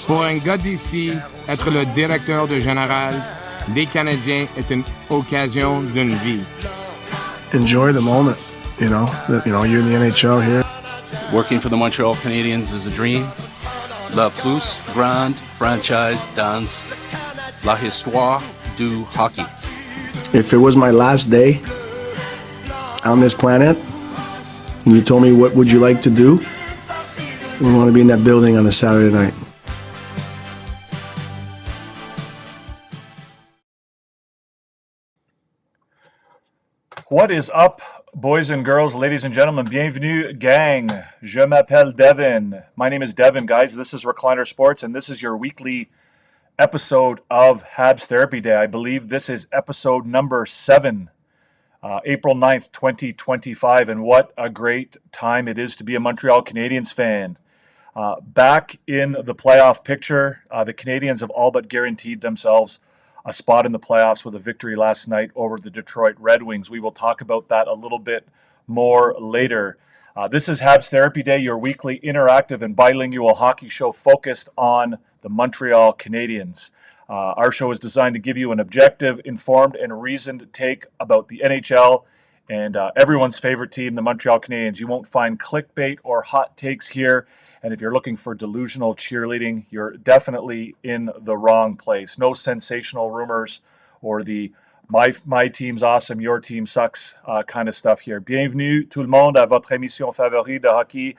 Pour un gars d'ici, être le directeur de général des Canadiens est une occasion d'une vie. Enjoy the moment, you're in the NHL here. Working for the Montreal Canadiens is a dream. La plus grande franchise dans la histoire du hockey. If it was my last day on this planet, and you told me what would you like to do, I want to be in that building on a Saturday night. What is up, boys and girls, ladies and gentlemen? Bienvenue, gang. Je m'appelle Devin. My name is Devin, guys. This is Recliner Sports, and this is your weekly episode of HABS Therapy Day. I believe this is episode number 7, April 9th, 2025, and what a great time it is to be a Montreal Canadiens fan. Back in the playoff picture, the Canadiens have all but guaranteed themselves a spot in the playoffs with a victory last night over the Detroit Red Wings. We will talk about that a little bit more later. This is HABS Therapy Day, your weekly interactive and bilingual hockey show focused on the Montreal Canadiens. Our show is designed to give you an objective, informed, and reasoned take about the NHL and everyone's favorite team, the Montreal Canadiens. You won't find clickbait or hot takes here. And if you're looking for delusional cheerleading, you're definitely in the wrong place. No sensational rumors or the my team's awesome, your team sucks kind of stuff here. Bienvenue tout le monde à votre émission favorite de hockey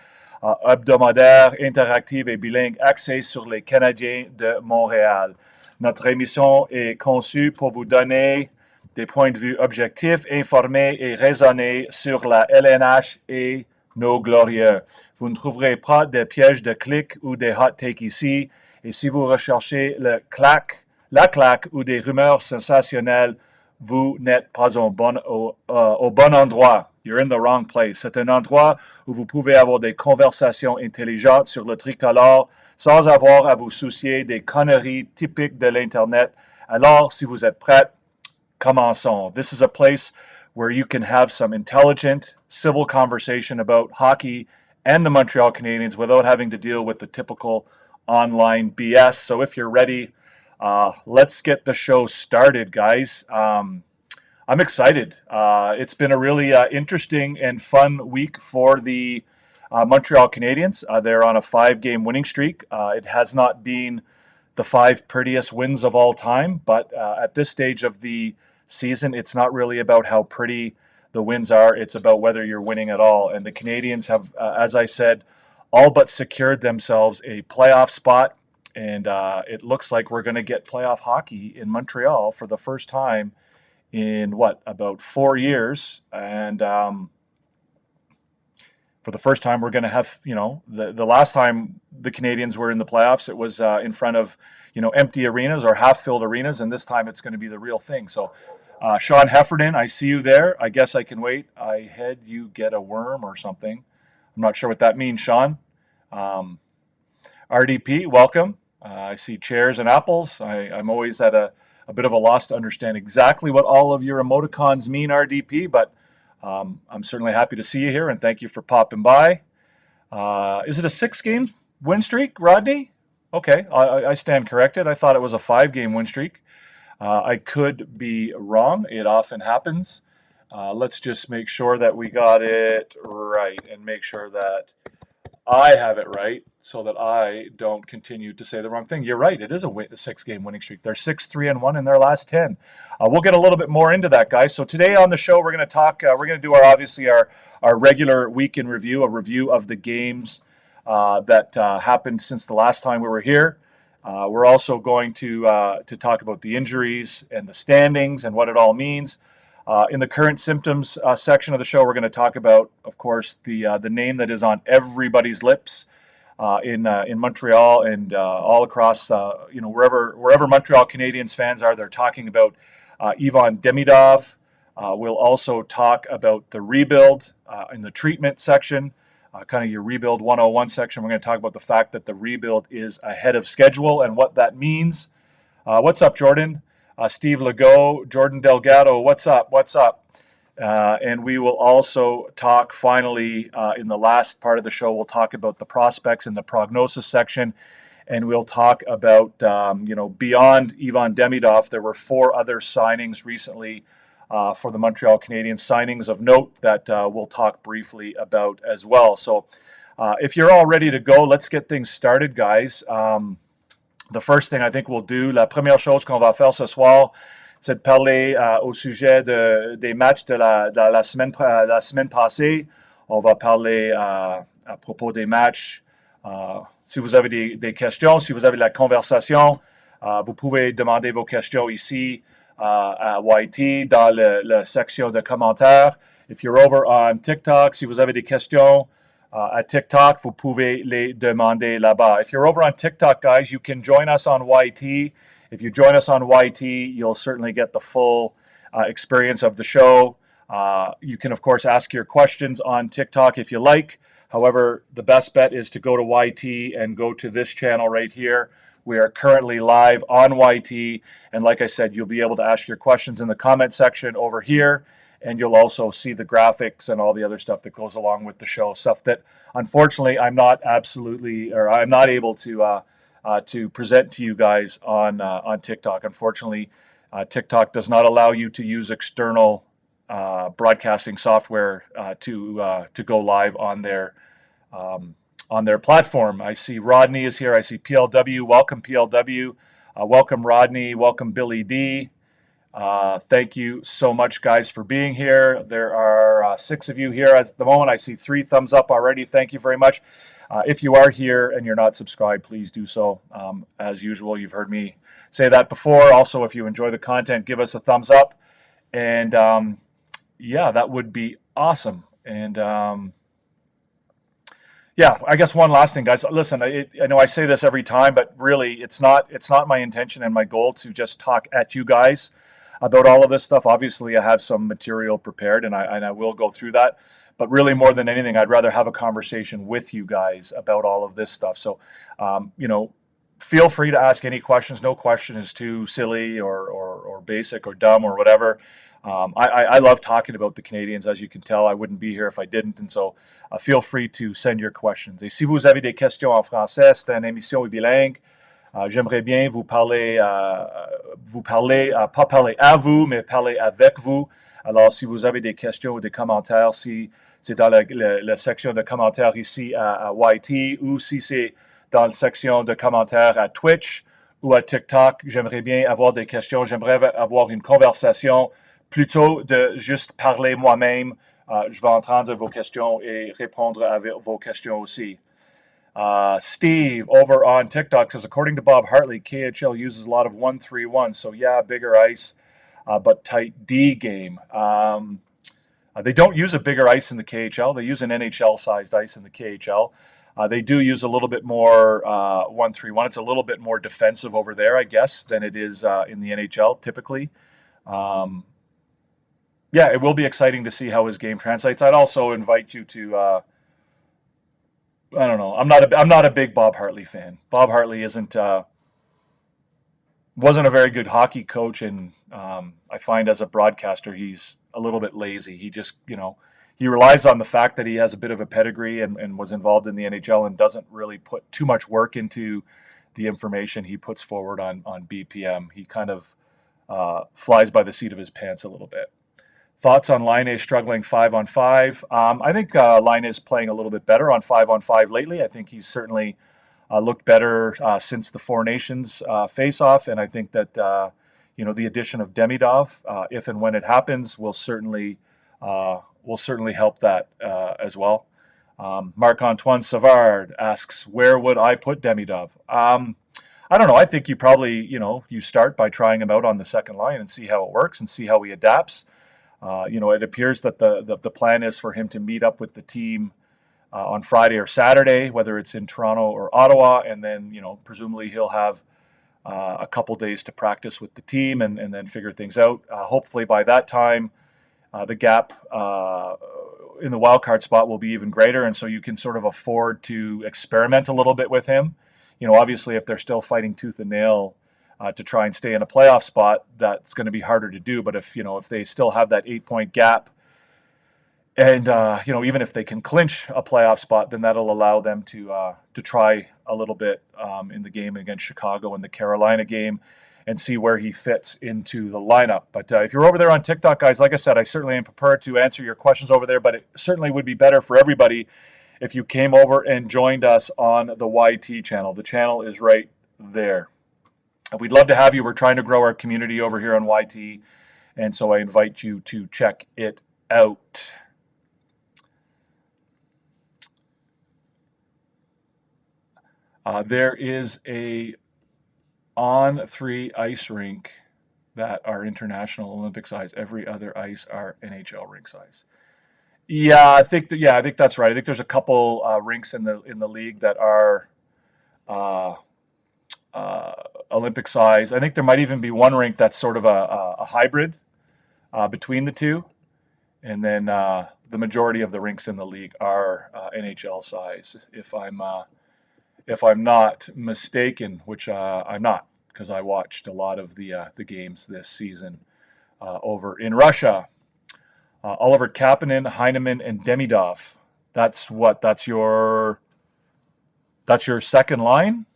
hebdomadaire, interactive et bilingue axée sur les Canadiens de Montréal. Notre émission est conçue pour vous donner des points de vue objectifs, informés et raisonnés sur la LNH et nos glorieux. Vous ne trouverez pas de pièges de clics ou des hot takes ici. Et si vous recherchez la claque ou des rumeurs sensationnelles, vous n'êtes pas au bon endroit. You're in the wrong place. C'est un endroit où vous pouvez avoir des conversations intelligentes sur le tricolore sans avoir à vous soucier des conneries typiques de l'Internet. Alors, si vous êtes prêts, commençons. This is a place where you can have some intelligent, civil conversation about hockey and the Montreal Canadiens without having to deal with the typical online BS. So if you're ready, let's get the show started, guys. I'm excited. It's been a really interesting and fun week for the Montreal Canadiens. They're on a 5-game winning streak. It has not been the 5 prettiest wins of all time, but at this stage of the season, it's not really about how pretty the wins are. It's about whether you're winning at all. And the Canadiens have, as I said, all but secured themselves a playoff spot. And it looks like we're going to get playoff hockey in Montreal for the first time in, about 4 years. And for the first time, we're going to have, the last time the Canadiens were in the playoffs, it was in front of, empty arenas or half-filled arenas. And this time it's going to be the real thing. So Sean Heffernan, I see you there. I guess I can wait. I had you get a worm or something. I'm not sure what that means, Sean. RDP, welcome. I see chairs and apples. I'm always at a bit of a loss to understand exactly what all of your emoticons mean, RDP, but I'm certainly happy to see you here, and thank you for popping by. Is it a 6-game win streak, Rodney? Okay, I stand corrected. I thought it was a 5-game win streak. I could be wrong. It often happens. Let's just make sure that we got it right and make sure that I have it right so that I don't continue to say the wrong thing. You're right. It is a 6-game winning streak. They're 6-3-1 in their last 10. We'll get a little bit more into that, guys. So today on the show, we're going to talk. We're going to do our regular week in review, a review of the games that happened since the last time we were here. We're also going to talk about the injuries and the standings and what it all means. In the current symptoms section of the show, we're going to talk about, of course, the name that is on everybody's lips in Montreal and all across, wherever Montreal Canadiens fans are. They're talking about Ivan Demidov. We'll also talk about the rebuild in the treatment section. Kind of your rebuild 101 section. We're going to talk about the fact that the rebuild is ahead of schedule and what that means. What's up, Jordan? Steve Legault, Jordan Delgado, what's up? And we will also talk finally in the last part of the show, we'll talk about the prospects in the prognosis section. and we'll talk about, beyond Ivan Demidov, there were 4 other signings recently for the Montreal Canadiens, signings of note that we'll talk briefly about as well. So if you're all ready to go, let's get things started, guys. The first thing I think we'll do, la première chose qu'on va faire ce soir, c'est de parler au sujet des matchs de la semaine passée. On va parler à propos des matchs. Si vous avez des questions, si vous avez de la conversation, vous pouvez demander vos questions ici à YT dans la section de commentaires. If you're over on TikTok, si vous avez des questions at TikTok, vous pouvez les demander là-bas. If you're over on TikTok, guys, you can join us on YT. If you join us on YT, you'll certainly get the full experience of the show. You can, of course, ask your questions on TikTok if you like. However, the best bet is to go to YT and go to this channel right here. We are currently live on YT. And like I said, you'll be able to ask your questions in the comment section over here. And you'll also see the graphics and all the other stuff that goes along with the show. Stuff that, unfortunately, I'm not able to present to you guys on TikTok. Unfortunately, TikTok does not allow you to use external broadcasting software to go live on their platform. I see Rodney is here. I see PLW. Welcome, PLW. Welcome, Rodney. Welcome, Billy D. Thank you so much, guys, for being here. There are 6 of you here at the moment. I see 3 thumbs up already. Thank you very much. If you are here and you're not subscribed, please do so. As usual, you've heard me say that before. Also, if you enjoy the content, give us a thumbs up. And yeah, that would be awesome. And yeah, I guess one last thing, guys. Listen, I know I say this every time, but really, it's not my intention and my goal to just talk at you guys about all of this stuff. Obviously, I have some material prepared, and I will go through that. But really, more than anything, I'd rather have a conversation with you guys about all of this stuff. So, feel free to ask any questions. No question is too silly or basic or dumb or whatever. I love talking about the Canadiens, as you can tell. I wouldn't be here if I didn't. And so, feel free to send your questions. Et si vous avez des questions en français, c'est une émission bilingue. J'aimerais bien vous parler, pas parler à vous, mais parler avec vous. Alors, si vous avez des questions ou des commentaires, si c'est dans la section de commentaires ici à YT, ou si c'est dans la section de commentaires à Twitch ou à TikTok, j'aimerais bien avoir des questions. J'aimerais avoir une conversation plutôt de juste parler moi-même. Je vais entendre vos questions et répondre à vos questions aussi. Steve over on TikTok says, according to Bob Hartley, KHL uses a lot of 1-3-1. So yeah, bigger ice, but tight D game. They don't use a bigger ice in the KHL. They use an NHL-sized ice in the KHL. They do use a little bit more 1-3-1. It's a little bit more defensive over there, I guess, than it is in the NHL typically. Yeah, it will be exciting to see how his game translates. I'd also invite you to. I don't know. I'm not a big Bob Hartley fan. Bob Hartley wasn't a very good hockey coach, and I find as a broadcaster he's a little bit lazy. He just he relies on the fact that he has a bit of a pedigree and was involved in the NHL and doesn't really put too much work into the information he puts forward on BPM. He kind of flies by the seat of his pants a little bit. Thoughts on Laine struggling 5-on-5? I think Laine is playing a little bit better on 5-on-5 lately. I think he's certainly looked better since the Four Nations face-off, and I think that the addition of Demidov, if and when it happens, will certainly help that as well. Marc-Antoine Savard asks, where would I put Demidov? I don't know. I think you probably you start by trying him out on the second line and see how it works and see how he adapts. It appears that the plan is for him to meet up with the team on Friday or Saturday, whether it's in Toronto or Ottawa, and then presumably he'll have a couple days to practice with the team and then figure things out. Hopefully by that time, the gap in the wild card spot will be even greater, and so you can sort of afford to experiment a little bit with him. Obviously, if they're still fighting tooth and nail to try and stay in a playoff spot, that's going to be harder to do. But if they still have that 8-point gap And even if they can clinch a playoff spot, then that'll allow them to try a little bit in the game against Chicago and the Carolina game, and see where he fits into the lineup. But if you're over there on TikTok, guys, like I said, I certainly am prepared to answer your questions over there. But it certainly would be better for everybody if you came over and joined us on the YT channel. The channel is right there. We'd love to have you. We're trying to grow our community over here on YT, and so I invite you to check it out. There is a on-3 ice rink that are international Olympic size. Every other ice are NHL rink size. Yeah, I think that's right. I think there's a couple rinks in the league that are Olympic size. I think there might even be one rink that's sort of a hybrid between the two, and then the majority of the rinks in the league are NHL size. If I'm not mistaken, which I'm not, because I watched a lot of the games this season over in Russia. Oliver Kapanen, Heineman, and Demidov. That's your second line?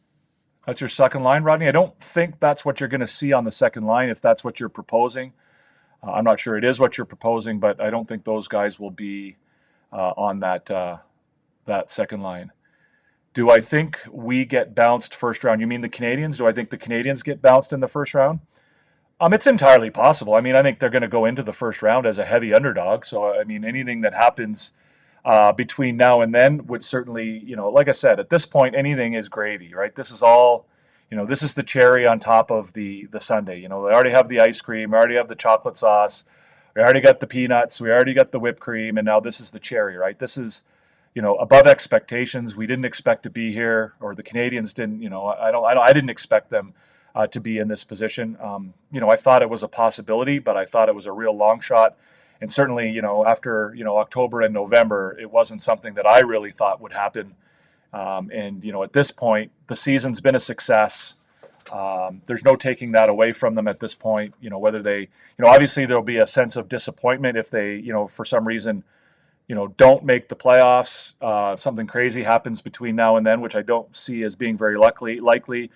That's your second line, Rodney? I don't think that's what you're going to see on the second line if that's what you're proposing. I'm not sure it is what you're proposing, but I don't think those guys will be on that second line. Do I think we get bounced first round? You mean the Canadiens? Do I think the Canadiens get bounced in the first round? It's entirely possible. I mean, I think they're going to go into the first round as a heavy underdog. So, I mean, anything that happens between now and then would certainly, like I said, at this point, anything is gravy, right? This is all, this is the cherry on top of the sundae. They already have the ice cream, we already have the chocolate sauce, we already got the peanuts, we already got the whipped cream, and now this is the cherry, right? This is, above expectations. We didn't expect to be here, or the Canadiens didn't. I didn't expect them to be in this position. I thought it was a possibility, but I thought it was a real long shot. And certainly, after October and November, it wasn't something that I really thought would happen. At this point, the season's been a success. There's no taking that away from them at this point. Whether they, obviously there'll be a sense of disappointment if they, for some reason, don't make the playoffs. Something crazy happens between now and then, which I don't see as being very likely.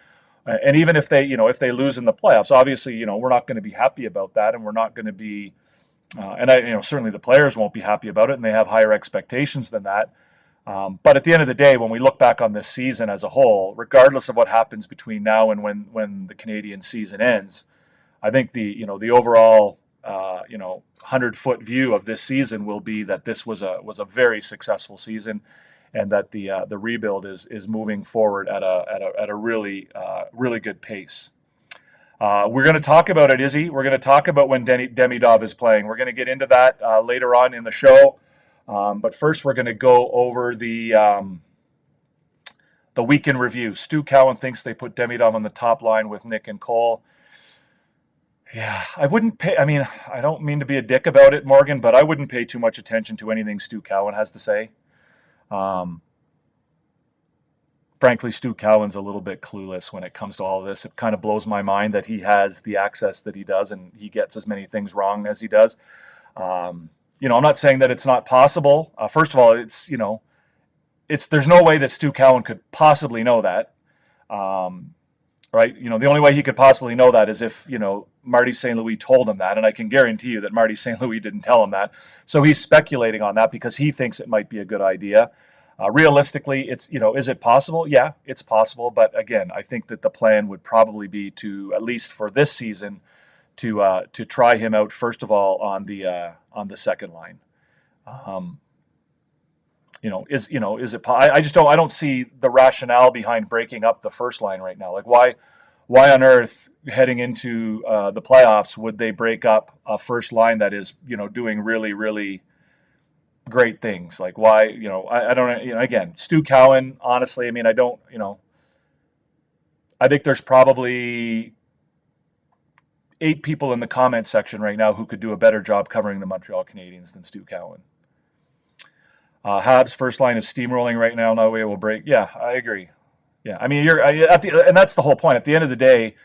And even if they lose in the playoffs, obviously, we're not going to be happy about that, and we're not going to be, certainly the players won't be happy about it, and they have higher expectations than that. But at the end of the day, when we look back on this season as a whole, regardless of what happens between now and when the Canadian season ends, I think the overall 100-foot view of this season will be that this was a very successful season, and that the rebuild is moving forward at a really good pace. We're going to talk about it, Izzy. We're going to talk about when Demidov is playing. We're going to get into that later on in the show. But first, we're going to go over the week in review. Stu Cowan thinks they put Demidov on the top line with Nick and Cole. Yeah, I wouldn't pay. I mean, I don't mean to be a dick about it, Morgan, but I wouldn't pay too much attention to anything Stu Cowan has to say. Frankly, Stu Cowan's a little bit clueless when it comes to all of this. It kind of blows my mind that he has the access that he does, and he gets as many things wrong as he does. I'm not saying that it's not possible. First of all, there's no way that Stu Cowan could possibly know that. Right? The only way he could possibly know that is if, Marty St. Louis told him that, and I can guarantee you that Marty St. Louis didn't tell him that. So he's speculating on that because he thinks it might be a good idea. Realistically, it's, is it possible? Yeah, it's possible. But again, I think that the plan would probably be to, at least for this season, to try him out first of all on the second line. Is it? I just don't. I don't see the rationale behind breaking up the first line right now. Like, why on earth heading into the playoffs would they break up a first line that is doing really, really great things? Like, why? I don't. Again, Stu Cowan. Honestly, I mean, I don't. I think there's probably 8 people in the comment section right now who could do a better job covering the Montreal Canadiens than Stu Cowan. HABS first line is steamrolling right now. No way it will break. Yeah, I agree. Yeah, I mean, and that's the whole point. At the end of the day,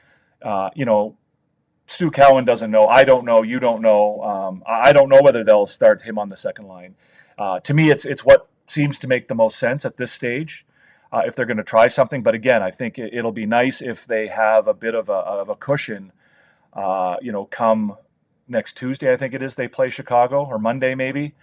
Stu Cowan doesn't know. I don't know. You don't know. I don't know whether they'll start him on the second line. To me, it's what seems to make the most sense at this stage if they're going to try something. But again, I think it'll be nice if they have a bit of a cushion. Come next Tuesday, I think it is, they play Chicago, or Monday maybe.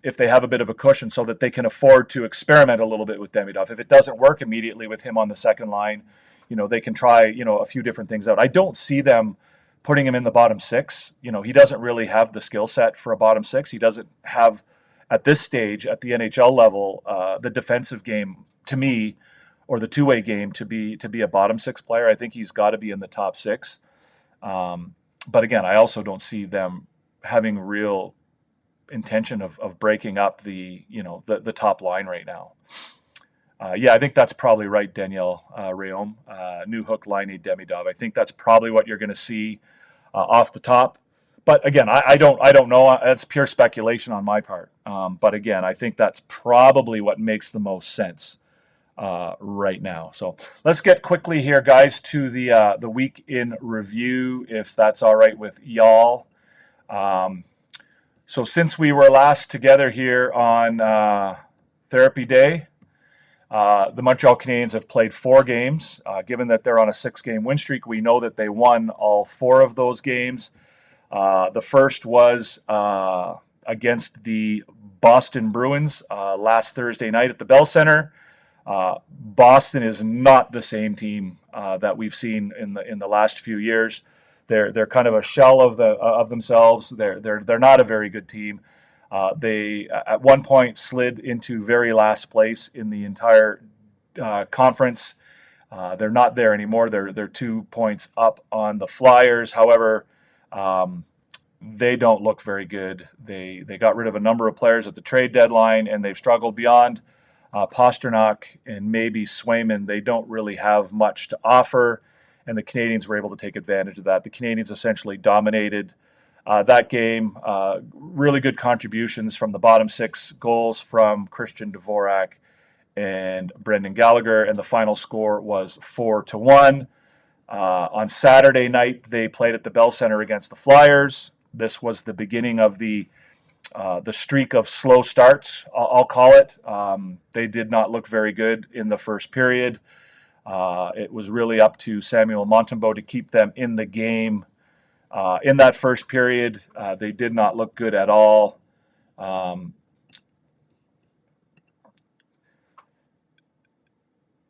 If they have a bit of a cushion so that they can afford to experiment a little bit with Demidov. If it doesn't work immediately with him on the second line, they can try, a few different things out. I don't see them putting him in the bottom six. He doesn't really have the skill set for a bottom six. He doesn't have, at this stage, at the NHL level, the defensive game, to me, or the two-way game to be a bottom six player. I think he's got to be in the top six. But again, I also don't see them having real intention of breaking up the top line right now. I think that's probably right, Danielle Rayom. New hook line, Demidov. I think that's probably what you're going to see off the top. But again, I don't know. That's pure speculation on my part. But again, I think that's probably what makes the most sense right now. So let's get quickly here, guys, to the week in review, if that's all right with y'all. So since we were last together here on Therapy Day, the Montreal Canadiens have played 4 games. Given that they're on a 6-game win streak, we know that they won all 4 of those games. The first was against the Boston Bruins last Thursday night at the Bell Center. Boston is not the same team that we've seen in the last few years. They're kind of a shell of themselves. They're not a very good team. They at one point slid into very last place in the entire conference. They're not there anymore. They're 2 points up on the Flyers. However, they don't look very good. They got rid of a number of players at the trade deadline, and they've struggled beyond Pasternak and maybe Swayman. They don't really have much to offer, and the Canadiens were able to take advantage of that. The Canadiens essentially dominated that game. Really good contributions from the bottom 6, goals from Christian Dvorak and Brendan Gallagher, and the final score was 4-1. On Saturday night, they played at the Bell Center against the Flyers. This was the beginning of the streak of slow starts, I'll call it. They did not look very good in the first period. It was really up to Samuel Montembeault to keep them in the game. In that first period, they did not look good at all.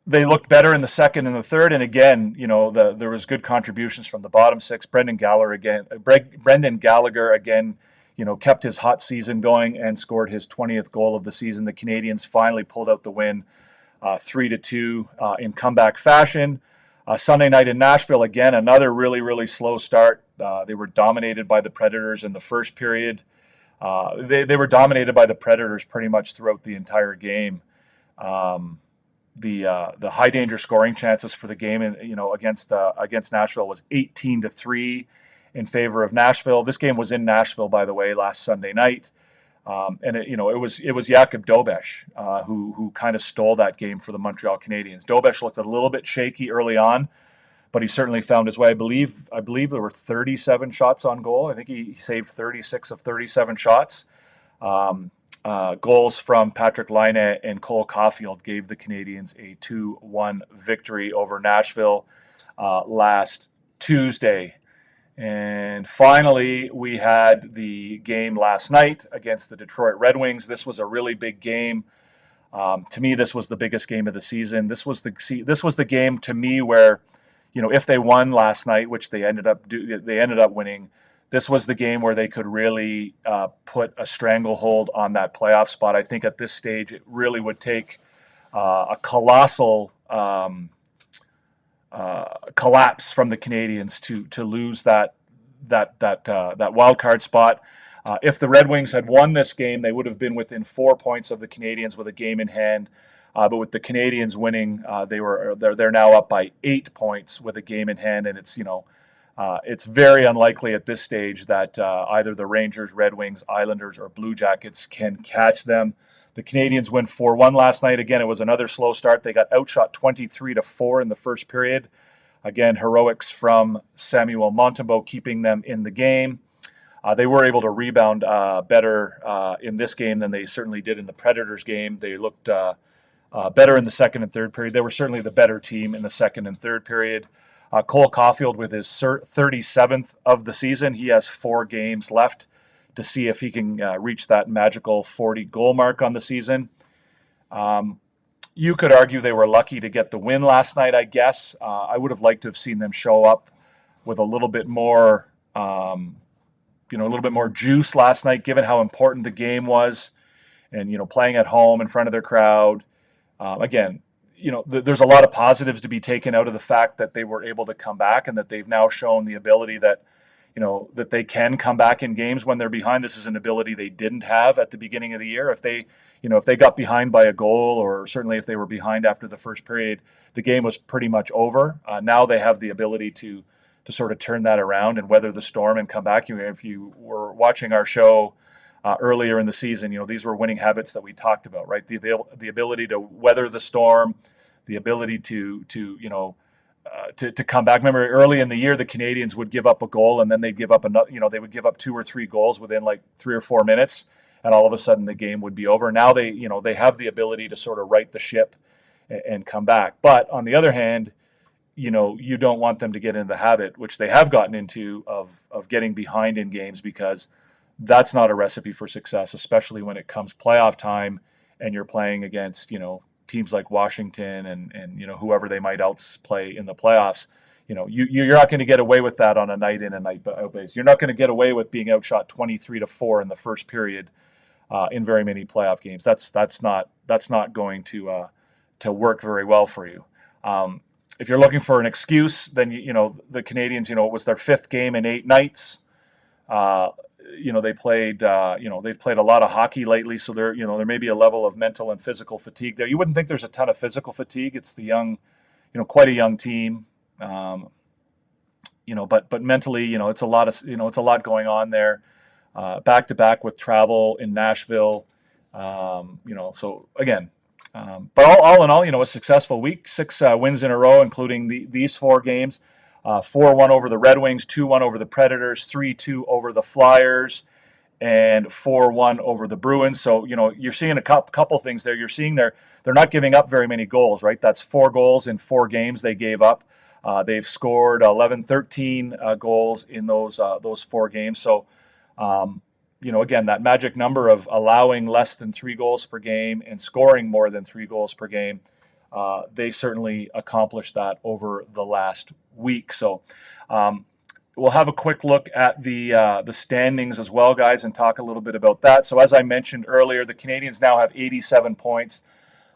They looked better in the second and the third, and again, there was good contributions from the bottom 6. Brendan Gallagher again, kept his hot season going and scored his 20th goal of the season. The Canadiens finally pulled out the win, 3-2 in comeback fashion. Sunday night in Nashville, again, another really, really slow start. They were dominated by the Predators in the first period. They were dominated by the Predators pretty much throughout the entire game. The high danger scoring chances for the game, against Nashville was 18-3 in favor of Nashville. This game was in Nashville, by the way, last Sunday night, and it was Jakub Dobeš who kind of stole that game for the Montreal Canadiens. Dobeš looked a little bit shaky early on, but he certainly found his way. I believe there were 37 shots on goal. I think he saved 36 of 37 shots. Goals from Patrick Laine and Cole Caulfield gave the Canadiens a 2-1 victory over Nashville last Tuesday. And finally, we had the game last night against the Detroit Red Wings. This was a really big game. To me, this was the biggest game of the season. This was the game to me where, if they won last night, which they ended up winning, this was the game where they could really put a stranglehold on that playoff spot. I think at this stage it really would take a colossal collapse from the Canadiens to lose that wild card spot. If the Red Wings had won this game, they would have been within 4 points of the Canadiens with a game in hand. But with the Canadiens winning, they're now up by 8 points with a game in hand, and it's very unlikely at this stage that either the Rangers, Red Wings, Islanders, or Blue Jackets can catch them. The Canadiens win 4-1 last night. Again, it was another slow start. They got outshot 23-4 in the first period. Again, heroics from Samuel Montembeault keeping them in the game. They were able to rebound better in this game than they certainly did in the Predators game. They looked better in the second and third period. They were certainly the better team in the second and third period. Cole Caulfield with his 37th of the season. He has 4 games left to see if he can reach that magical 40-goal mark on the season. You could argue they were lucky to get the win last night, I guess. I would have liked to have seen them show up with a little bit more, a little bit more juice last night, given how important the game was, and playing at home in front of their crowd. Again, there's a lot of positives to be taken out of the fact that they were able to come back and that they've now shown the ability that, that they can come back in games when they're behind. This is an ability they didn't have at the beginning of the year. If they got behind by a goal, or certainly if they were behind after the first period, the game was pretty much over. Now they have the ability to sort of turn that around and weather the storm and come back. If you were watching our show earlier in the season, these were winning habits that we talked about, right? The ability to weather the storm, the ability to come back. Remember, early in the year, the Canadiens would give up a goal, and then they'd give up another. They would give up 2 or 3 goals within like 3 or 4 minutes, and all of a sudden the game would be over. Now they have the ability to sort of right the ship and come back. But on the other hand, you don't want them to get into the habit, which they have gotten into, of getting behind in games, because that's not a recipe for success, especially when it comes playoff time and you're playing against teams like Washington and whoever they might else play in the playoffs. You're not going to get away with that on a night in and night out basis. You're not going to get away with being outshot 23-4 in the first period in very many playoff games. That's not going to work very well for you. If you're looking for an excuse, then the Canadiens, it was their 5th game in 8 nights. They played, they've played a lot of hockey lately, so there may be a level of mental and physical fatigue there. You wouldn't think there's a ton of physical fatigue. It's the young, quite a young team. But mentally, it's a lot going on there. Back to back with travel in Nashville. So again, but all in all, a successful week, 6 wins in a row, including these 4 games. 4-1 over the Red Wings, 2-1 over the Predators, 3-2 over the Flyers, and 4-1 over the Bruins. So, you're seeing a couple things there. You're seeing they're not giving up very many goals, right? That's 4 goals in 4 games they gave up. They've scored 13 goals in those 4 games. So, again, that magic number of allowing less than 3 goals per game and scoring more than 3 goals per game, they certainly accomplished that over the last week. So we'll have a quick look at the standings as well, guys, and talk a little bit about that. So as I mentioned earlier, the Canadiens now have 87 points.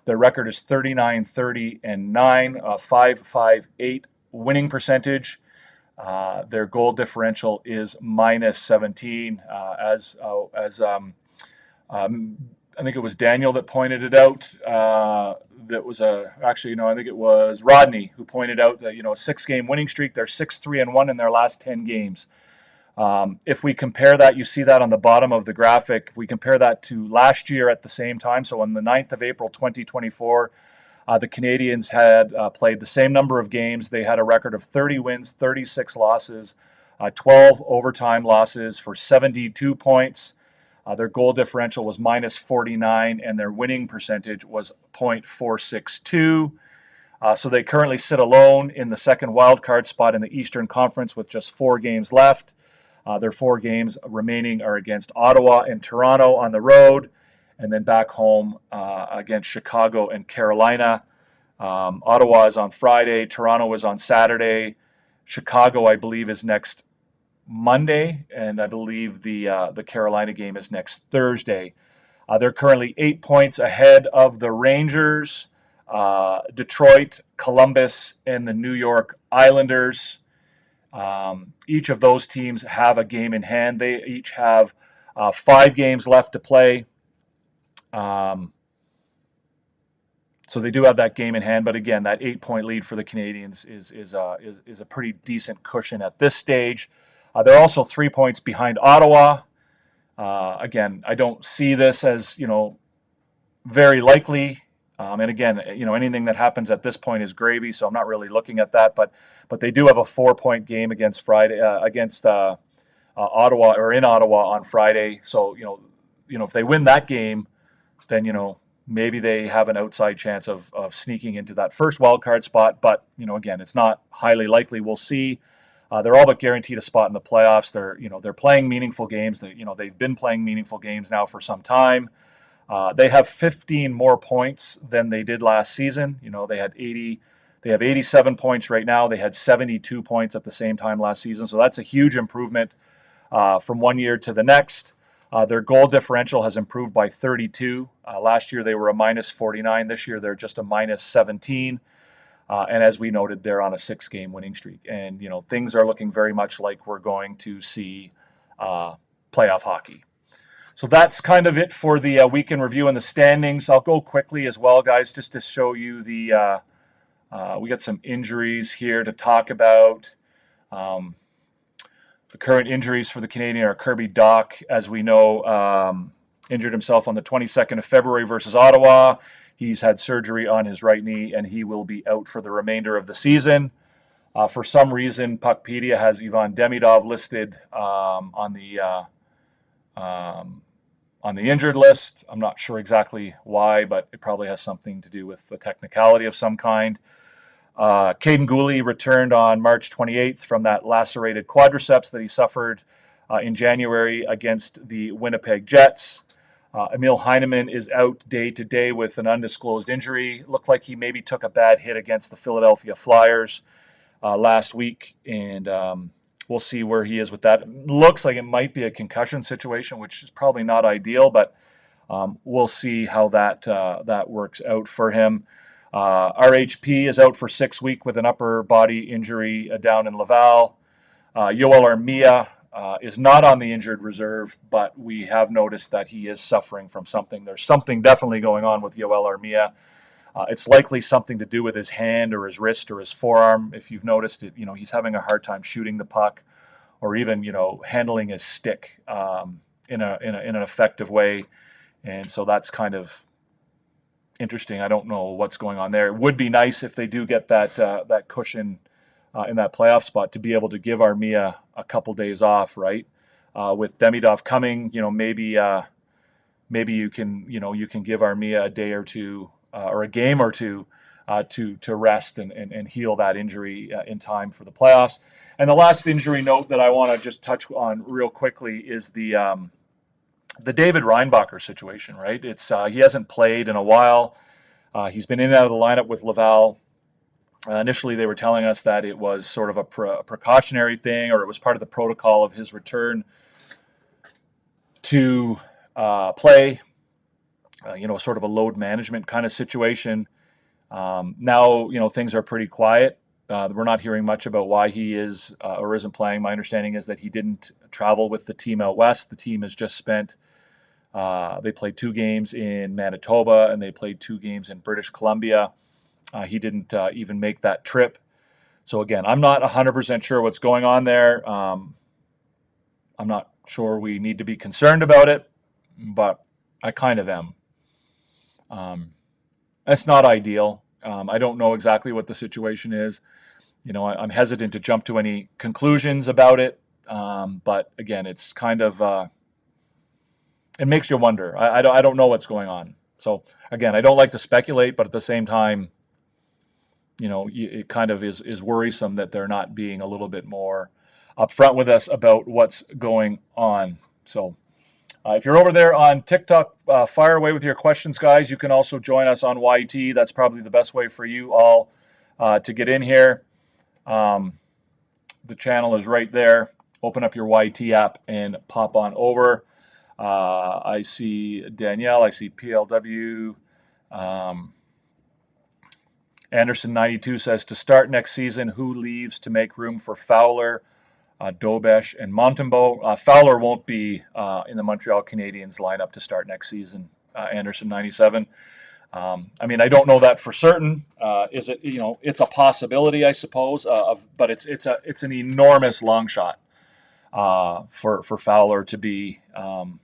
Their record is 39-30-9, 5.58 winning percentage. Their goal differential is -17. I think it was Daniel that pointed it out. I think it was Rodney who pointed out that, a 6-game winning streak. They're 6-3-1 in their last 10 games. If we compare that, you see that on the bottom of the graphic. If we compare that to last year at the same time, so on the 9th of April, 2024, the Canadiens had played the same number of games. They had a record of 30 wins, 36 losses, 12 overtime losses for 72 points. Their goal differential was -49, and their winning percentage was .462. So they currently sit alone in the second wildcard spot in the Eastern Conference with just 4 games left. Their 4 games remaining are against Ottawa and Toronto on the road, and then back home against Chicago and Carolina. Ottawa is on Friday. Toronto is on Saturday. Chicago, I believe, is next Monday, and I believe the Carolina game is next Thursday. They're currently 8 points ahead of the Rangers, Detroit, Columbus, and the New York Islanders. Each of those teams have a game in hand. They each have 5 games left to play. So they do have that game in hand, but again, that 8-point lead for the Canadiens is a pretty decent cushion at this stage. They're also 3 points behind Ottawa. Again, I don't see this as very likely And again, anything that happens at this point is gravy, so I'm not really looking at that. But they do have a 4-point game against Ottawa, or in Ottawa on Friday. So if they win that game, then maybe they have an outside chance of sneaking into that first wild card spot. But again, it's not highly likely. We'll see. They're all but guaranteed a spot in the playoffs. They're playing meaningful games. They've been playing meaningful games now for some time. They have 15 more points than they did last season. They have 87 points right now. They had 72 points at the same time last season. So that's a huge improvement from one year to the next. Their goal differential has improved by 32. Last year they were a minus 49. This year they're just a minus 17. And as we noted, they're on a 6-game winning streak. And, things are looking very much like we're going to see playoff hockey. So that's kind of it for the week in review and the standings. I'll go quickly as well, guys, just to show you we got some injuries here to talk about. The current injuries for the Canadian are Kirby Dach, as we know, injured himself on the 22nd of February versus Ottawa. He's had surgery on his right knee, and he will be out for the remainder of the season. For some reason, Puckpedia has Ivan Demidov listed on the injured list. I'm not sure exactly why, but it probably has something to do with the technicality of some kind. Caden Gooley returned on March 28th from that lacerated quadriceps that he suffered in January against the Winnipeg Jets. Emil Heineman is out day to day with an undisclosed injury. Looked like he maybe took a bad hit against the Philadelphia Flyers last week, and we'll see where he is with that. Looks like it might be a concussion situation, which is probably not ideal, but we'll see how that works out for him. RHP is out for 6 weeks with an upper body injury down in Laval. Yoel Armia is not on the injured reserve, but we have noticed that he is suffering from something. There's something definitely going on with Yoel Armia. It's likely something to do with his hand or his wrist or his forearm. If you've noticed it, he's having a hard time shooting the puck, or even handling his stick in an effective way, and so that's kind of interesting. I don't know what's going on there. It would be nice if they do get that cushion in that playoff spot to be able to give Armia a couple days off, right? With Demidov coming, maybe you can give Armia a day or two or a game or two to rest and heal that injury in time for the playoffs. And the last injury note that I want to just touch on real quickly is the David Reinbacher situation, right? It's he hasn't played in a while. He's been in and out of the lineup with Laval. Initially, they were telling us that it was sort of a precautionary thing, or it was part of the protocol of his return to play, sort of a load management kind of situation. Now, things are pretty quiet. We're not hearing much about why he is or isn't playing. My understanding is that he didn't travel with the team out west. The team has just spent, they played 2 games in Manitoba, and they played 2 games in British Columbia. He didn't even make that trip. So again, I'm not 100% sure what's going on there. I'm not sure we need to be concerned about it, but I kind of am. That's not ideal. I don't know exactly what the situation is. I'm hesitant to jump to any conclusions about it. But again, it's kind of, it makes you wonder. I don't know what's going on. So again, I don't like to speculate, but at the same time, it kind of is worrisome that they're not being a little bit more upfront with us about what's going on. So if you're over there on TikTok, fire away with your questions, guys. You can also join us on YT. That's probably the best way for you all to get in here. The channel is right there. Open up your YT app and pop on over. I see Danielle. I see PLW. Anderson92 says, to start next season, who leaves to make room for Fowler, Dobesh, and Montembeault? Fowler won't be in the Montreal Canadiens lineup to start next season, Anderson97. I don't know that for certain. Is it? It's a possibility, I suppose, but it's an enormous long shot for Fowler to be on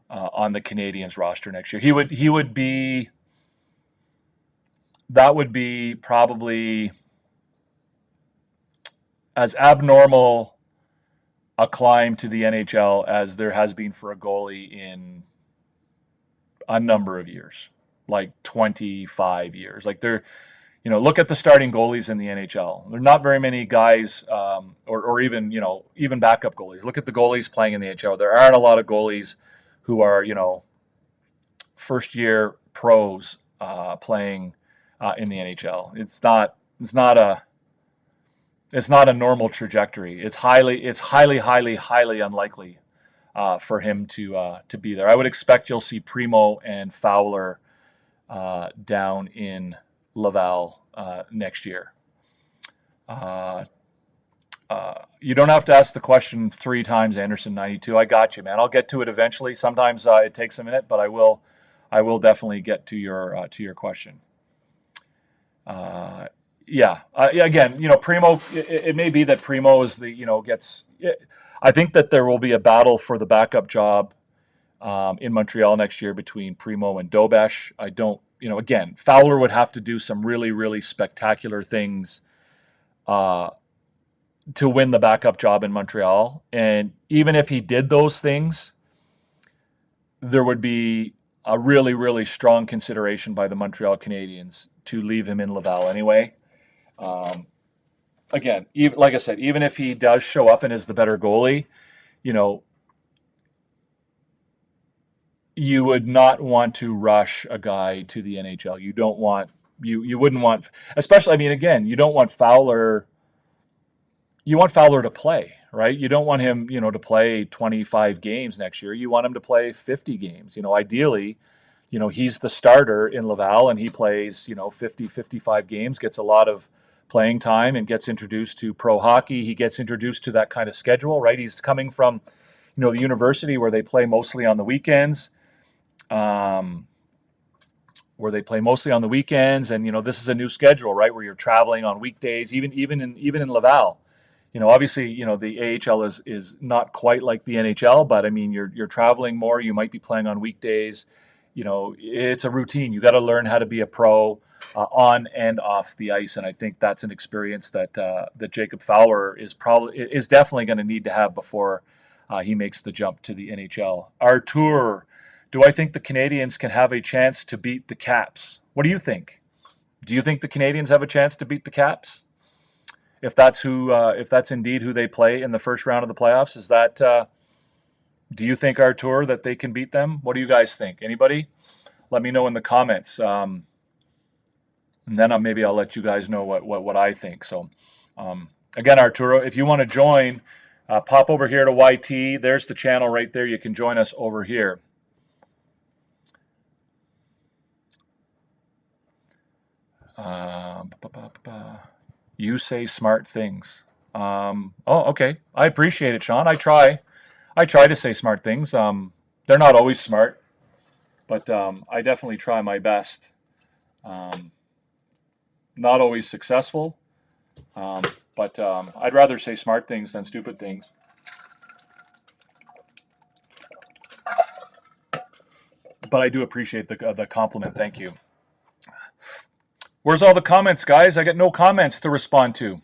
the Canadiens roster next year. He would be that would be probably as abnormal a climb to the NHL as there has been for a goalie in a number of years, like 25 years. Like look at the starting goalies in the NHL. There are not very many guys, or even, even backup goalies. Look at the goalies playing in the NHL. There aren't a lot of goalies who are, first year pros playing in the NHL. It's not a normal trajectory. It's highly unlikely for him to be there. I would expect you'll see Primo and Fowler down in Laval next year. You don't have to ask the question 3 times, Anderson 92. I got you, man. I'll get to it eventually. Sometimes it takes a minute, but I will definitely get to your question. Again, Primo. It may be that Primo is gets. I think that there will be a battle for the backup job in Montreal next year between Primo and Dobesh. I don't. Again, Fowler would have to do some really, really spectacular things to win the backup job in Montreal. And even if he did those things, there would be a really, really strong consideration by the Montreal Canadiens to leave him in Laval anyway. Again, like I said, even if he does show up and is the better goalie, you would not want to rush a guy to the NHL. You don't want you wouldn't want, especially. I mean, again, you don't want Fowler. You want Fowler to play, right? You don't want him, to play 25 games next year. You want him to play 50 games. Ideally, he's the starter in Laval and he plays, 50, 55 games, gets a lot of playing time and gets introduced to pro hockey. He gets introduced to that kind of schedule, right? He's coming from, the university where they play mostly on the weekends. And this is a new schedule, right? Where you're traveling on weekdays, even in Laval. Obviously, the AHL is not quite like the NHL, but I mean, you're traveling more. You might be playing on weekdays. It's a routine. You got to learn how to be a pro on and off the ice, and I think that's an experience that Jacob Fowler is definitely going to need to have before he makes the jump to the NHL. Artur, do I think the Canadiens can have a chance to beat the Caps? What do you think? Do you think the Canadiens have a chance to beat the Caps? If that's indeed who they play in the first round of the playoffs, is that? Do you think, Artur, that they can beat them? What do you guys think? Anybody? Let me know in the comments, and then maybe I'll let you guys know what I think. So, again, Arturo, if you want to join, pop over here to YT. There's the channel right there. You can join us over here. You say smart things. Okay. I appreciate it, Sean. I try to say smart things. They're not always smart, but I definitely try my best. Not always successful, but I'd rather say smart things than stupid things. But I do appreciate the compliment. Thank you. Where's all the comments, guys? I got no comments to respond to.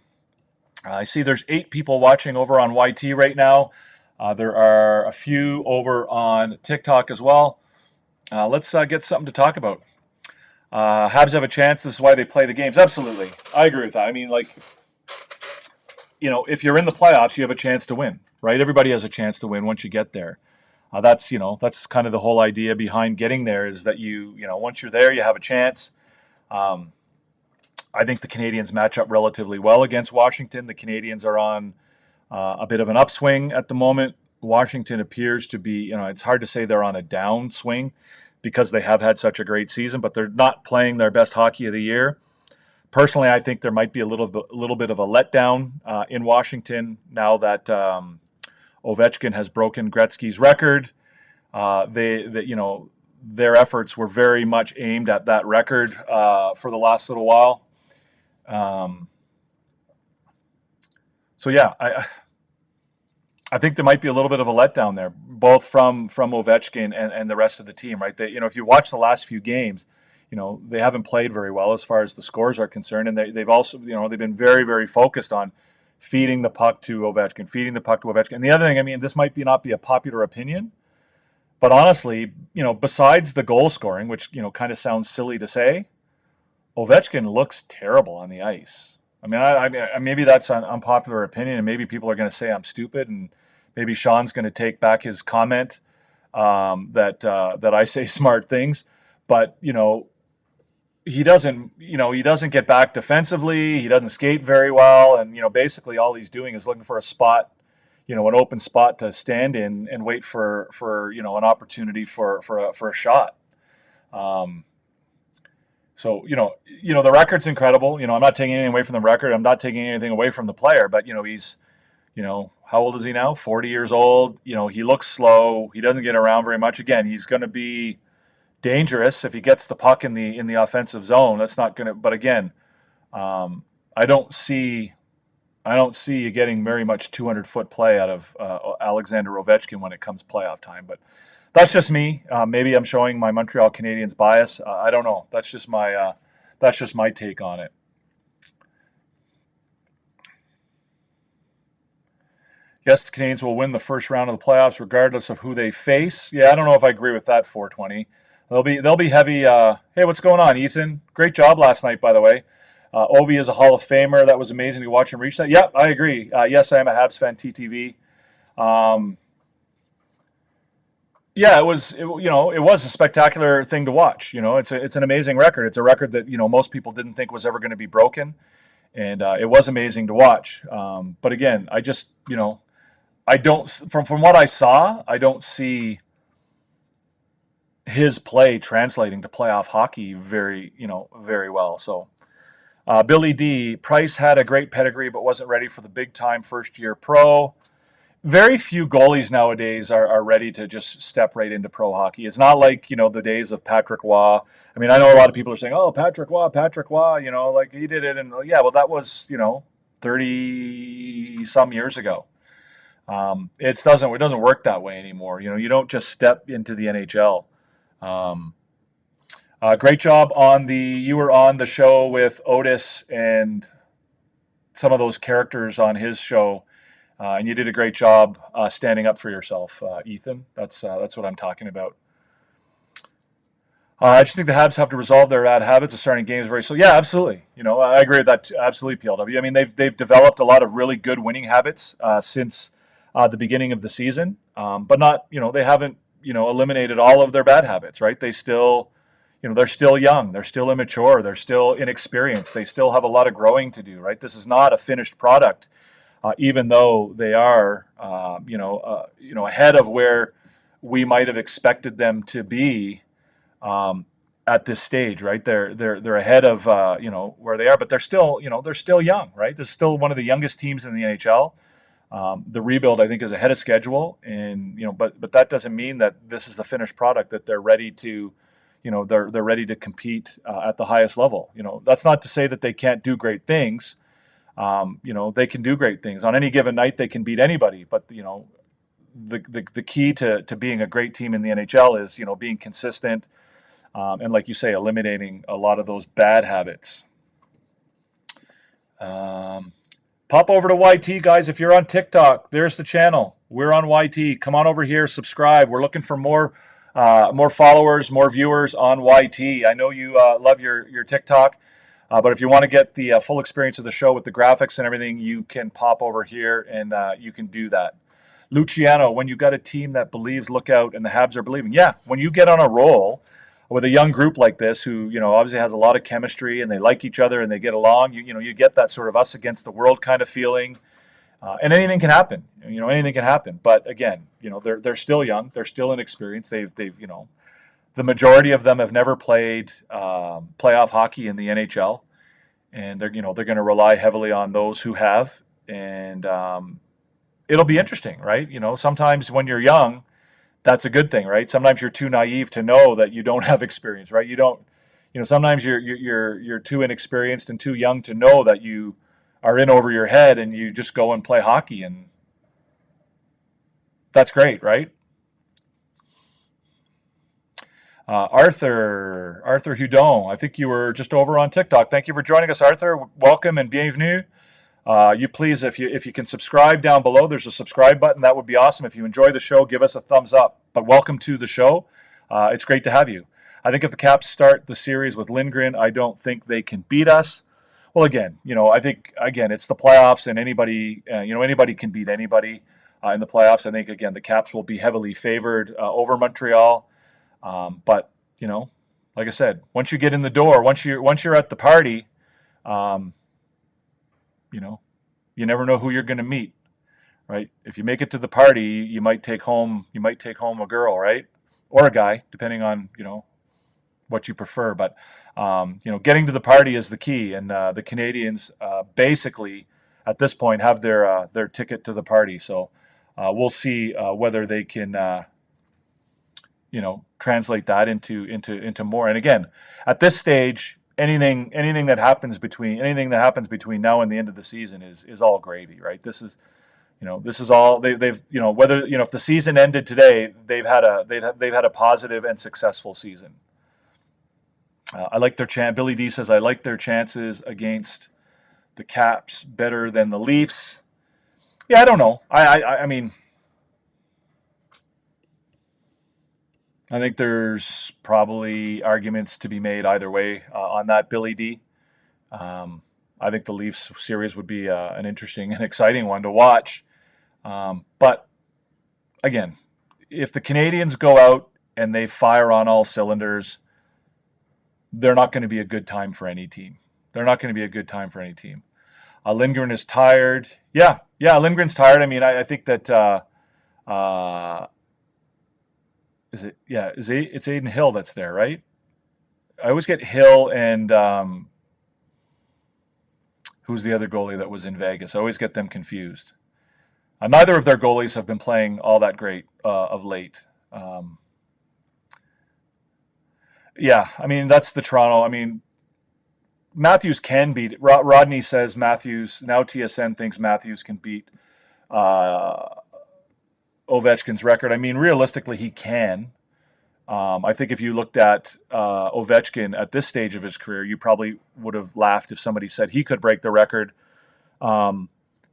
I see there's 8 people watching over on YT right now. There are a few over on TikTok as well. Let's get something to talk about. Habs have a chance. This is why they play the games. Absolutely. I agree with that. I mean, if you're in the playoffs, you have a chance to win, right? Everybody has a chance to win once you get there. That's kind of the whole idea behind getting there, is that once you're there, you have a chance. I think the Canadiens match up relatively well against Washington. The Canadiens are on a bit of an upswing at the moment. Washington appears to be, it's hard to say they're on a downswing because they have had such a great season, but they're not playing their best hockey of the year. Personally, I think there might be a little bit of a letdown in Washington now that Ovechkin has broken Gretzky's record. Their efforts were very much aimed at that record for the last little while. I think there might be a little bit of a letdown there, both from Ovechkin and the rest of the team, right? If you watch the last few games, they haven't played very well as far as the scores are concerned, and they've also, they've been very, very focused on feeding the puck to Ovechkin. And the other thing, I mean, this might not be a popular opinion, but honestly, besides the goal scoring, which, kind of sounds silly to say, Ovechkin looks terrible on the ice. I mean, I maybe that's an unpopular opinion, and maybe people are going to say I'm stupid, and maybe Sean's going to take back his comment that I say smart things, but he doesn't get back defensively. He doesn't skate very well, and basically all he's doing is looking for a spot, an open spot to stand in and wait for an opportunity for a shot. So, the record's incredible. I'm not taking anything away from the record. I'm not taking anything away from the player, but, he's, how old is he now? 40 years old. He looks slow. He doesn't get around very much. Again, he's going to be dangerous if he gets the puck in the offensive zone. That's not going to, but again, I don't see you getting very much 200-foot play out of Alexander Ovechkin when it comes playoff time, but that's just me. Maybe I'm showing my Montreal Canadiens bias. I don't know. That's just my take on it. Yes, the Canadiens will win the first round of the playoffs regardless of who they face. Yeah, I don't know if I agree with that, 420. They'll be heavy. Hey, what's going on, Ethan? Great job last night, by the way. Ovi is a Hall of Famer. That was amazing to watch him reach that. Yeah, I agree. Yes, I am a Habs fan, TTV. Yeah, it was a spectacular thing to watch. It's an amazing record. It's a record that most people didn't think was ever going to be broken, and it was amazing to watch. But again, I just I don't from what I saw, I don't see his play translating to playoff hockey very well. So Billy D, Price had a great pedigree but wasn't ready for the big time first year pro. Very few goalies nowadays are ready to just step right into pro hockey. It's not like, the days of Patrick Waugh. I mean, I know a lot of people are saying, oh, Patrick Waugh, like he did it. And yeah, well, that was, 30 some years ago. It doesn't work that way anymore. You don't just step into the NHL. Great job you were on the show with Otis and some of those characters on his show. And you did a great job standing up for yourself, Ethan. That's what I'm talking about. I just think the Habs have to resolve their bad habits of starting games very slow. Yeah, absolutely. I agree with that. Absolutely, PLW. I mean, they've developed a lot of really good winning habits since the beginning of the season, but not. They haven't eliminated all of their bad habits. Right? They still, they're still young. They're still immature. They're still inexperienced. They still have a lot of growing to do. Right? This is not a finished product. Even though they are, ahead of where we might have expected them to be at this stage, right? They're ahead of where they are, but they're still young, right? This is still one of the youngest teams in the NHL. The rebuild, I think, is ahead of schedule, and but that doesn't mean that this is the finished product that they're ready to, they're ready to compete at the highest level. That's not to say that they can't do great things. They can do great things. On any given night, they can beat anybody. But, the key to being a great team in the NHL is, being consistent and, like you say, eliminating a lot of those bad habits. Pop over to YT, guys. If you're on TikTok, there's the channel. We're on YT. Come on over here, subscribe. We're looking for more followers, more viewers on YT. I know you love your TikTok. But if you want to get the full experience of the show with the graphics and everything, you can pop over here and you can do that. Luciano, when you got a team that believes, look out, and the Habs are believing. Yeah, when you get on a roll with a young group like this who, obviously has a lot of chemistry and they like each other and they get along, you get that sort of us against the world kind of feeling. And anything can happen. Anything can happen. But again, they're still young. They're still inexperienced. They've the majority of them have never played playoff hockey in the NHL, and they're going to rely heavily on those who have, and it'll be interesting, right? Sometimes when you're young, that's a good thing, right? Sometimes you're too naive to know that you don't have experience, right? You don't, sometimes you're too inexperienced and too young to know that you are in over your head, and you just go and play hockey, and that's great, right? Arthur Hudon, I think you were just over on TikTok. Thank you for joining us, Arthur. Welcome and bienvenue. You please, if you can subscribe down below, there's a subscribe button. That would be awesome. If you enjoy the show, give us a thumbs up. But welcome to the show. It's great to have you. I think if the Caps start the series with Lindgren, I don't think they can beat us. Well, again, I think, it's the playoffs, and anybody can beat anybody in the playoffs. I think, again, the Caps will be heavily favored over Montreal. But, like I said, once you get in the door, once you're at the party, you never know who you're going to meet, right? If you make it to the party, you might take home a girl, right? Or a guy, depending on, what you prefer. But, getting to the party is the key. And the Canadiens basically, at this point, have their ticket to the party. So we'll see whether they can, translate that into more. And again, at this stage, anything that happens between now and the end of the season is all gravy, right? This is all they've whether if the season ended today, they've had a positive and successful season. I like their chance. Billy D says I like their chances against the Caps better than the Leafs. Yeah, I don't know. I mean, I think there's probably arguments to be made either way on that, Billy D. I think the Leafs series would be an interesting and exciting one to watch. But again, if the Canadiens go out and they fire on all cylinders, they're not going to be a good time for any team. Lindgren is tired. Yeah, Lindgren's tired. I mean, I think that it's Aiden Hill that's there, right? I always get Hill and who's the other goalie that was in Vegas? I always get them confused. Neither of their goalies have been playing all that great of late. I mean, that's the Toronto. I mean, Matthews can beat. Rodney says Matthews, now TSN thinks Matthews can beat Ovechkin's record. I mean, realistically, he can. I think if you looked at Ovechkin at this stage of his career, you probably would have laughed if somebody said he could break the record. But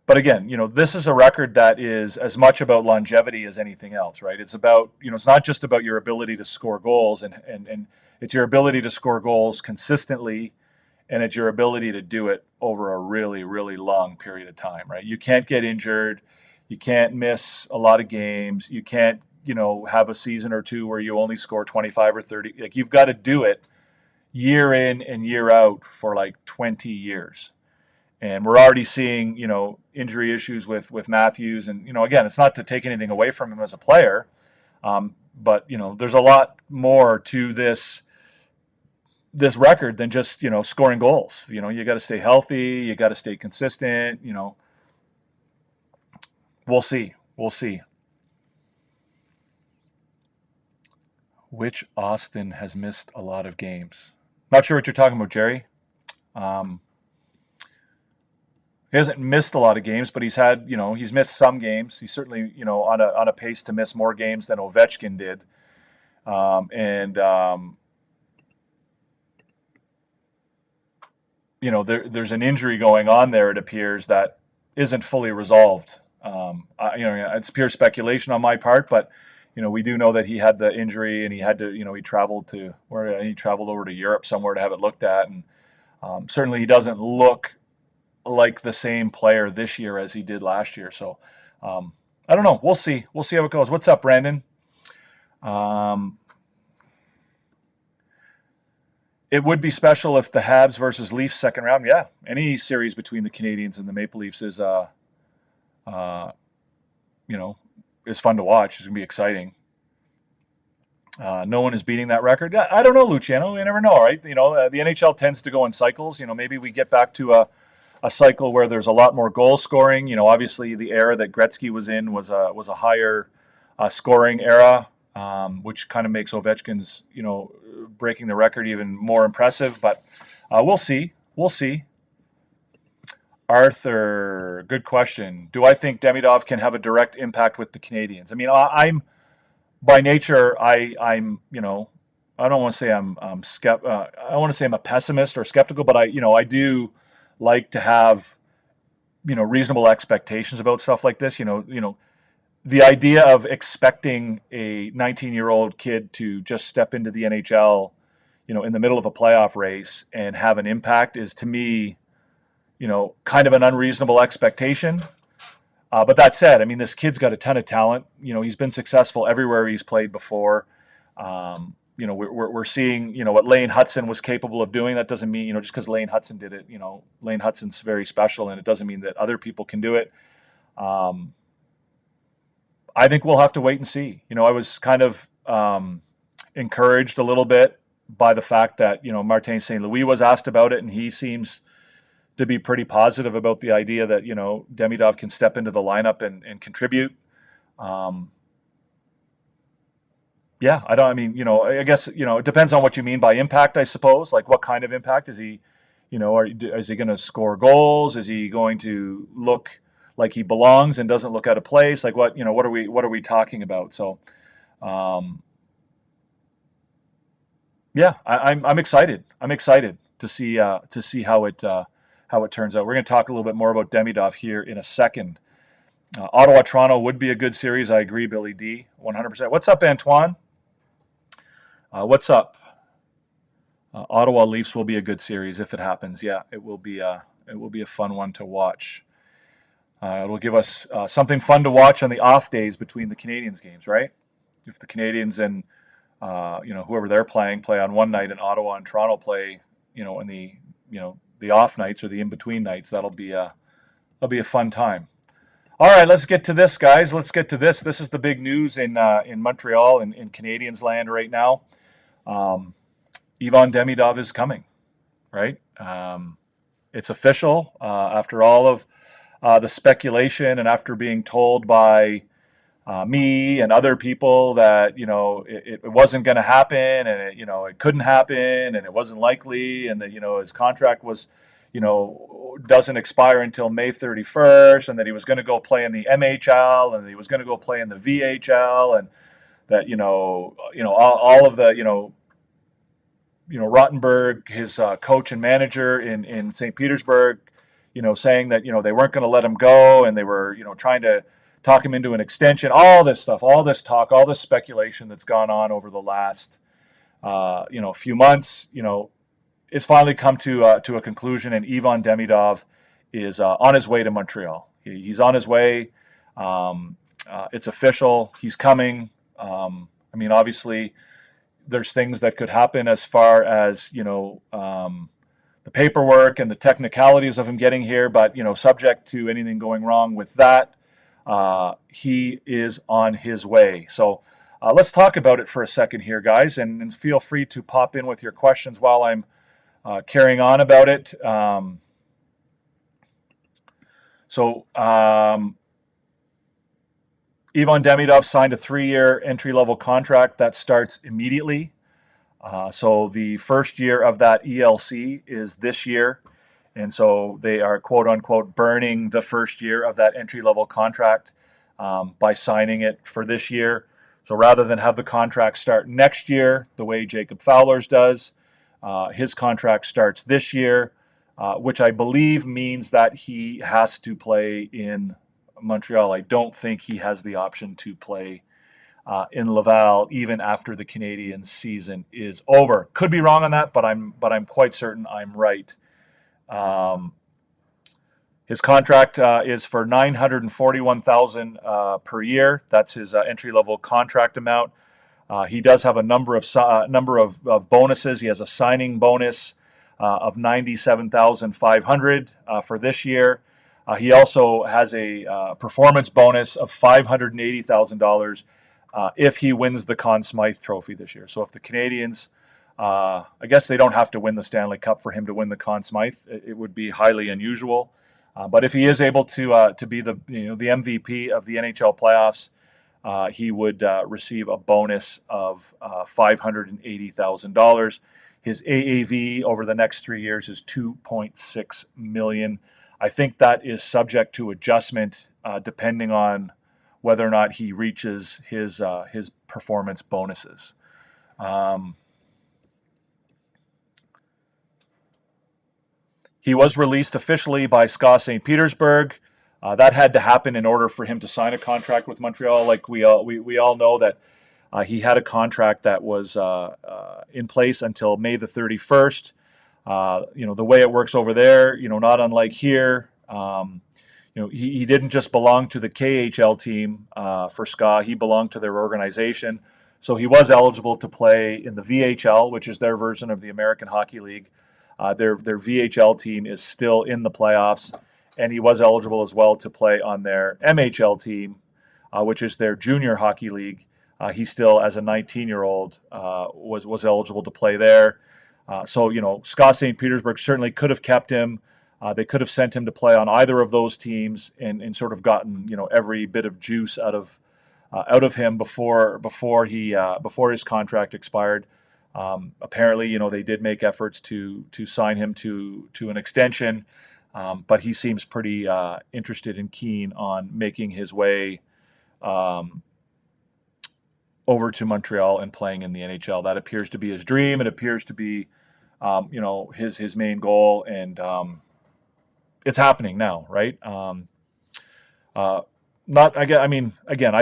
again, this is a record that is as much about longevity as anything else, right? It's about, it's not just about your ability to score goals, and it's your ability to score goals consistently, and it's your ability to do it over a really, really long period of time, right? You can't get injured. You can't miss a lot of games. You can't, have a season or two where you only score 25 or 30. Like, you've got to do it year in and year out for like 20 years. And we're already seeing, injury issues with Matthews. And, again, it's not to take anything away from him as a player. But, there's a lot more to this record than just, scoring goals. You got to stay healthy. You got to stay consistent. We'll see. Which Austin has missed a lot of games? Not sure what you're talking about, Jerry. He hasn't missed a lot of games, but he's had, he's missed some games. He's certainly, on a pace to miss more games than Ovechkin did. There's an injury going on there, it appears, that isn't fully resolved. It's pure speculation on my part, but we do know that he had the injury, and he had to, he traveled over to Europe somewhere to have it looked at, and certainly he doesn't look like the same player this year as he did last year. So I don't know. We'll see how it goes. What's up, Brandon? It would be special if the Habs versus Leafs second round. Yeah, any series between the Canadiens and the Maple Leafs is is fun to watch. It's going to be exciting. No one is beating that record. I don't know, Luciano. You never know, right? The NHL tends to go in cycles. Maybe we get back to a cycle where there's a lot more goal scoring. Obviously the era that Gretzky was in was a higher scoring era, which kind of makes Ovechkin's, breaking the record even more impressive. But we'll see. Arthur, good question. Do I think Demidov can have a direct impact with the Canadiens? I mean, I'm by nature, I'm I don't want to say I want to say I'm a pessimist or skeptical, but I do like to have, reasonable expectations about stuff like this. The idea of expecting a 19-year-old kid to just step into the NHL, in the middle of a playoff race and have an impact is, to me, kind of an unreasonable expectation. But that said, I mean, this kid's got a ton of talent. He's been successful everywhere he's played before. We're seeing, what Lane Hudson was capable of doing. That doesn't mean, just because Lane Hudson did it, Lane Hudson's very special, and it doesn't mean that other people can do it. I think we'll have to wait and see. I was kind of encouraged a little bit by the fact that, Martin St. Louis was asked about it, and he seems to be pretty positive about the idea that, Demidov can step into the lineup and contribute. Yeah, I guess, it depends on what you mean by impact, I suppose. Like, what kind of impact? Is he, is he going to score goals? Is he going to look like he belongs and doesn't look out of place? Like, what are we talking about? So, yeah, I'm excited. I'm excited to see how it turns out. We're going to talk a little bit more about Demidov here in a second. Ottawa Toronto would be a good series. I agree, Billy D, 100%. What's up, Antoine? What's up? Ottawa Leafs will be a good series if it happens. Yeah, it will be a fun one to watch. It'll give us something fun to watch on the off days between the Canadiens games, right? If the Canadiens and whoever they're playing play on one night, and Ottawa and Toronto play, in the off nights or the in between nights, that'll be a fun time. All right, let's get to this, guys. Let's get to this. This is the big news in Montreal, in Canadiens land right now. Ivan Demidov is coming, right? It's official after all of the speculation, and after being told by me and other people that it wasn't going to happen, and it couldn't happen, and it wasn't likely, and that his contract was doesn't expire until May 31st, and that he was going to go play in the MHL, and that he was going to go play in the VHL, and that all of the Rottenberg, his coach and manager in St. Petersburg, saying that they weren't going to let him go, and they were trying to talk him into an extension. All this stuff, all this talk, all this speculation that's gone on over the last few months, it's finally come to a conclusion, and Ivan Demidov is on his way to Montreal. He's on his way. It's official. He's coming. Obviously, there's things that could happen as far as the paperwork and the technicalities of him getting here, but subject to anything going wrong with that, he is on his way. So let's talk about it for a second here, guys, and feel free to pop in with your questions while I'm carrying on about it. Ivan Demidov signed a 3-year entry-level contract that starts immediately. So the first year of that ELC is this year. And so they are, quote unquote, burning the first year of that entry-level contract by signing it for this year. So rather than have the contract start next year, the way Jacob Fowler's does, his contract starts this year, which I believe means that he has to play in Montreal. I don't think he has the option to play in Laval even after the Canadiens season is over. Could be wrong on that, but I'm quite certain I'm right. His contract is for $941,000 per year. That's his entry-level contract amount. He does have a number of bonuses. He has a signing bonus of $97,500 for this year. He also has a performance bonus of $580,000 if he wins the Conn Smythe Trophy this year. So if the Canadiens, I guess they don't have to win the Stanley Cup for him to win the Conn Smythe. It would be highly unusual. But if he is able to be the MVP of the NHL playoffs, he would receive a bonus of $580,000. His AAV over the next 3 years is $2.6 million. I think that is subject to adjustment depending on whether or not he reaches his performance bonuses. He was released officially by SKA St. Petersburg. That had to happen in order for him to sign a contract with Montreal. Like we all know that he had a contract that was in place until May the 31st. The way it works over there, not unlike here, he didn't just belong to the KHL team for SKA. He belonged to their organization. So he was eligible to play in the VHL, which is their version of the American Hockey League. Their VHL team is still in the playoffs, and he was eligible as well to play on their MHL team, which is their junior hockey league. He still, as a 19-year-old, was eligible to play there. So SKA St. Petersburg certainly could have kept him. They could have sent him to play on either of those teams and sort of gotten every bit of juice out of him before his contract expired. Apparently, they did make efforts to sign him to an extension, but he seems pretty interested and keen on making his way over to Montreal and playing in the NHL. That appears to be his dream. It appears to be, his main goal, and it's happening now, right? I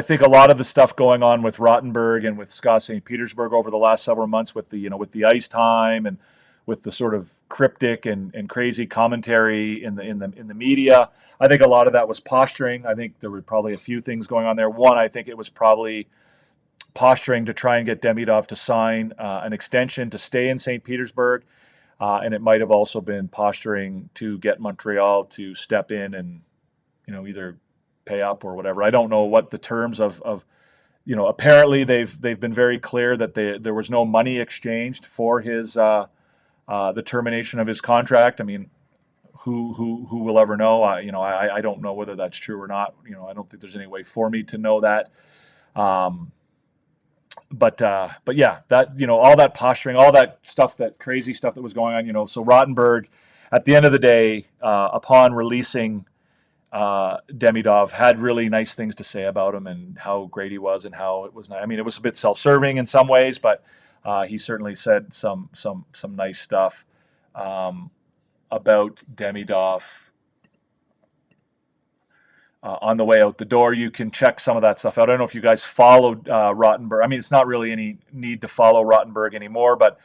think a lot of the stuff going on with Rottenberg and with SKA St. Petersburg over the last several months, with the ice time and with the sort of cryptic and crazy commentary in the media, I think a lot of that was posturing. I think there were probably a few things going on there. One, I think it was probably posturing to try and get Demidov to sign an extension to stay in St. Petersburg, and it might have also been posturing to get Montreal to step in and either pay up or whatever. I don't know what the terms of apparently they've been very clear that there was no money exchanged for his the termination of his contract. I mean, who will ever know? I don't know whether that's true or not. I don't think there's any way for me to know that. But yeah, that all that posturing, all that stuff, that crazy stuff that was going on. So Rottenberg, at the end of the day, upon releasing Demidov, had really nice things to say about him and how great he was and how it was. I mean, it was a bit self-serving in some ways, but he certainly said some nice stuff about Demidov on the way out the door. You can check some of that stuff out. I don't know if you guys followed Rottenberg. I mean, it's not really any need to follow Rottenberg anymore, but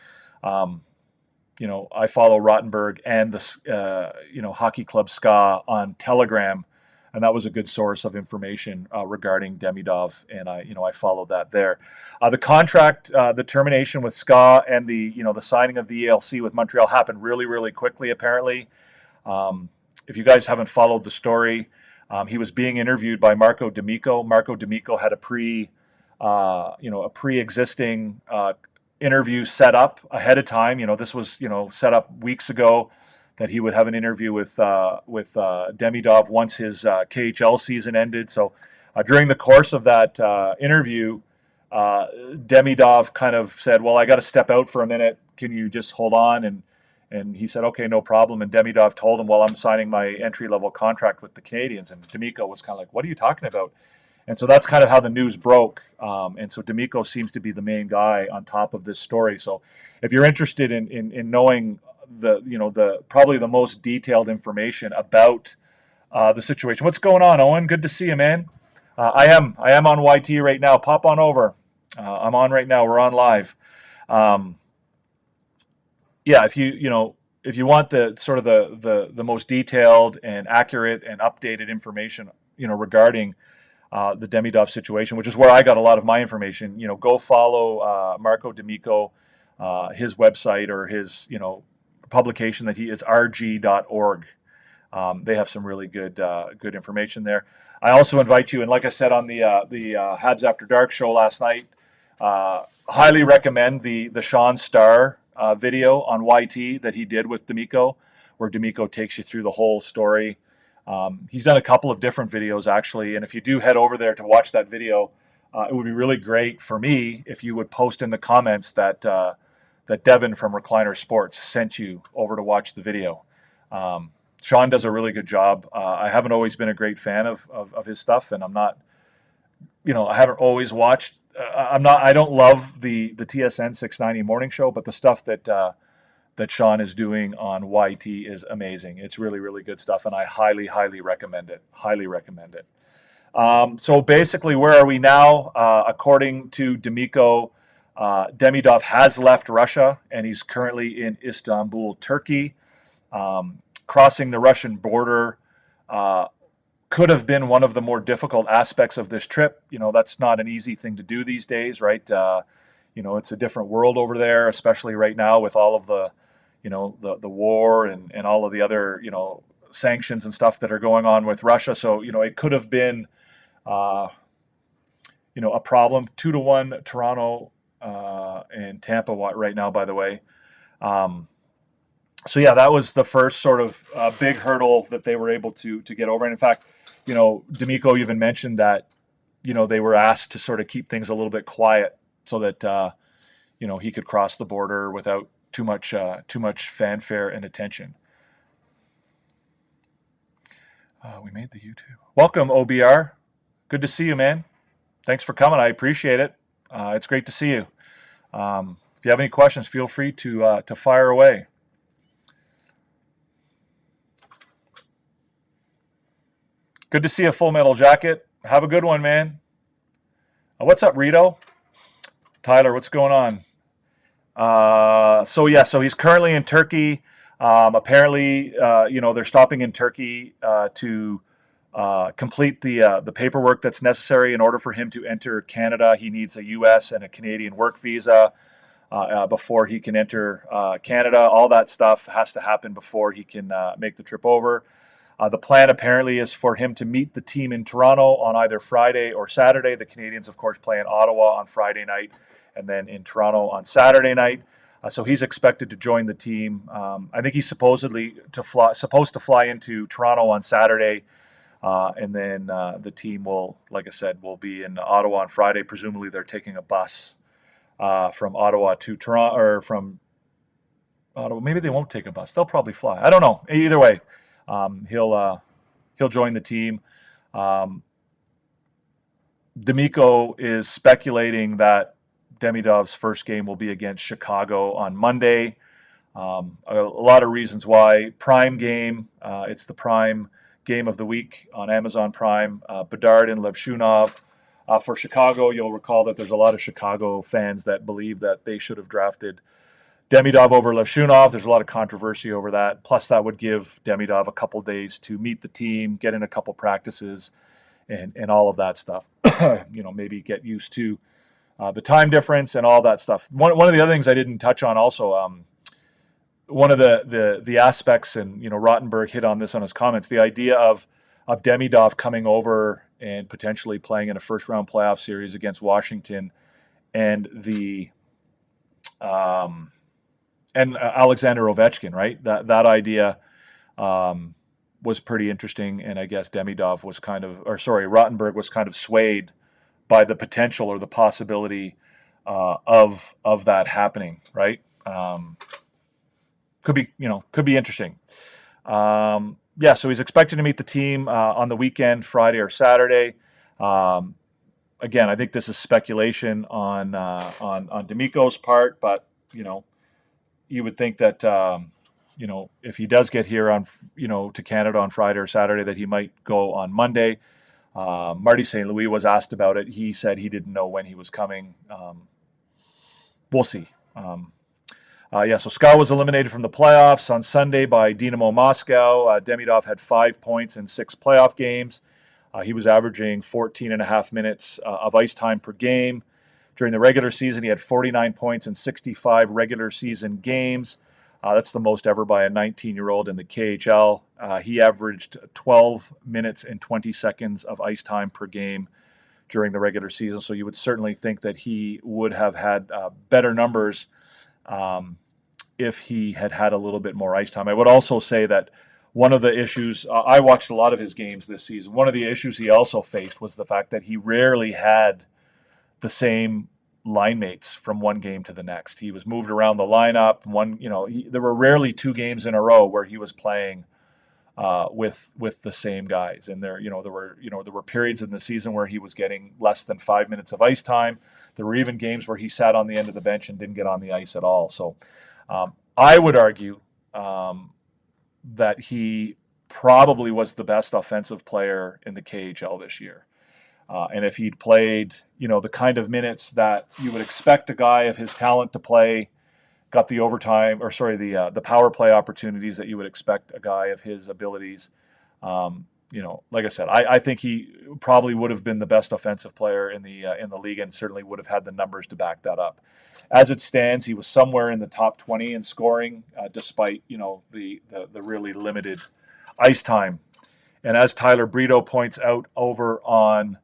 I follow Rottenberg and the Hockey Club SKA on Telegram, and that was a good source of information regarding Demidov, and I followed that there. The contract, the termination with SKA, and the signing of the ELC with Montreal happened really, really quickly. Apparently, if you guys haven't followed the story, he was being interviewed by Marco D'Amico. Marco D'Amico had a pre-existing interview set up ahead of time. This was set up weeks ago, that he would have an interview with Demidov once his KHL season ended. So during the course of that interview, Demidov kind of said, "Well, I got to step out for a minute. Can you just hold on?" And he said, "Okay, no problem." And Demidov told him, "Well, I'm signing my entry-level contract with the Canadiens." And D'Amico was kind of like, "What are you talking about?" And so that's kind of how the news broke. And so D'Amico seems to be the main guy on top of this story. So if you're interested in knowing the probably the most detailed information about the situation, what's going on, Owen? Good to see you, man. I am on YT right now. Pop on over. I'm on right now. We're on live. Yeah, if you want the sort of the most detailed and accurate and updated information, regarding the Demidov situation, which is where I got a lot of my information, go follow Marco D'Amico, his website or his publication that he is rg.org. They have some really good information there. I also invite you, and like I said on the Habs After Dark show last night, highly recommend the Sean Starr video on YT that he did with D'Amico, where D'Amico takes you through the whole story. He's done a couple of different videos, actually, and if you do head over there to watch that video, it would be really great for me if you would post in the comments that Devin from Recliner Sports sent you over to watch the video. Sean does a really good job. I haven't always been a great fan of his stuff, and I'm not, I haven't always watched. I don't love the TSN 690 morning show, but the stuff that that Sean is doing on YT is amazing. It's really, really good stuff, and I highly, highly recommend it. Highly recommend it. So basically, where are we now? According to D'Amico, Demidov has left Russia, and he's currently in Istanbul, Turkey. Crossing the Russian border could have been one of the more difficult aspects of this trip. That's not an easy thing to do these days, right? It's a different world over there, especially right now with all of the, the war and all of the other, sanctions and stuff that are going on with Russia. So, it could have been, a problem. 2-1 Toronto and Tampa right now, by the way. So yeah, that was the first sort of big hurdle that they were able to get over. And in fact, D'Amico even mentioned that, they were asked to sort of keep things a little bit quiet so that, he could cross the border without too much fanfare and attention. We made the YouTube. Welcome, OBR. Good to see you, man. Thanks for coming. I appreciate it. It's great to see you. If you have any questions, feel free to fire away. Good to see a Full Metal Jacket. Have a good one, man. What's up, Rito? Tyler, what's going on? So he's currently in Turkey. Apparently, they're stopping in Turkey to complete the paperwork that's necessary in order for him to enter Canada. He needs a U.S. and a Canadian work visa before he can enter Canada. All that stuff has to happen before he can make the trip over. The plan apparently is for him to meet the team in Toronto on either Friday or Saturday. The Canadiens, of course, play in Ottawa on Friday night and then in Toronto on Saturday night. So he's expected to join the team. I think he's supposed to fly into Toronto on Saturday, and then the team will be in Ottawa on Friday. Presumably, they're taking a bus from Ottawa to Toronto, or from Ottawa. Maybe they won't take a bus. They'll probably fly. I don't know. Either way, he'll join the team. D'Amico is speculating that Demidov's first game will be against Chicago on Monday. A lot of reasons why. Prime game. It's the prime game of the week on Amazon Prime. Bedard and Levshunov. For Chicago, you'll recall that there's a lot of Chicago fans that believe that they should have drafted Demidov over Levshunov. There's a lot of controversy over that. Plus, that would give Demidov a couple days to meet the team, get in a couple practices, and all of that stuff. Maybe get used to the time difference and all that stuff. One of the other things I didn't touch on also, one of the aspects, and Rottenberg hit on this on his comments, the idea of Demidov coming over and potentially playing in a first round playoff series against Washington, and and Alexander Ovechkin, right? That idea was pretty interesting, and I guess Rottenberg was kind of swayed by the potential or the possibility of that happening, right? Could be interesting. So he's expected to meet the team on the weekend, Friday or Saturday. Again, I think this is speculation on D'Amico's part, but you would think that if he does get here on to Canada on Friday or Saturday, that he might go on Monday. Marty St. Louis was asked about it. He said he didn't know when he was coming. We'll see. So Ska was eliminated from the playoffs on Sunday by Dynamo Moscow. Demidov had 5 points in 6 playoff games. He was averaging 14.5 minutes of ice time per game. During the regular season, he had 49 points in 65 regular season games. That's the most ever by a 19-year-old in the KHL. He averaged 12 minutes and 20 seconds of ice time per game during the regular season. So you would certainly think that he would have had better numbers if he had had a little bit more ice time. I would also say that one of the issues, I watched a lot of his games this season. One of the issues he also faced was the fact that he rarely had the same line mates from one game to the next. He was moved around the lineup. There were rarely 2 games in a row where he was playing with the same guys. And there were periods in the season where he was getting less than 5 minutes of ice time. There were even games where he sat on the end of the bench and didn't get on the ice at all. So I would argue that he probably was the best offensive player in the KHL this year. And if he'd played, the kind of minutes that you would expect a guy of his talent to play, got the overtime, or sorry, the power play opportunities that you would expect a guy of his abilities. Like I said, I think he probably would have been the best offensive player in the league, and certainly would have had the numbers to back that up. As it stands, he was somewhere in the top 20 in scoring, despite the really limited ice time. And as Tyler Brito points out over on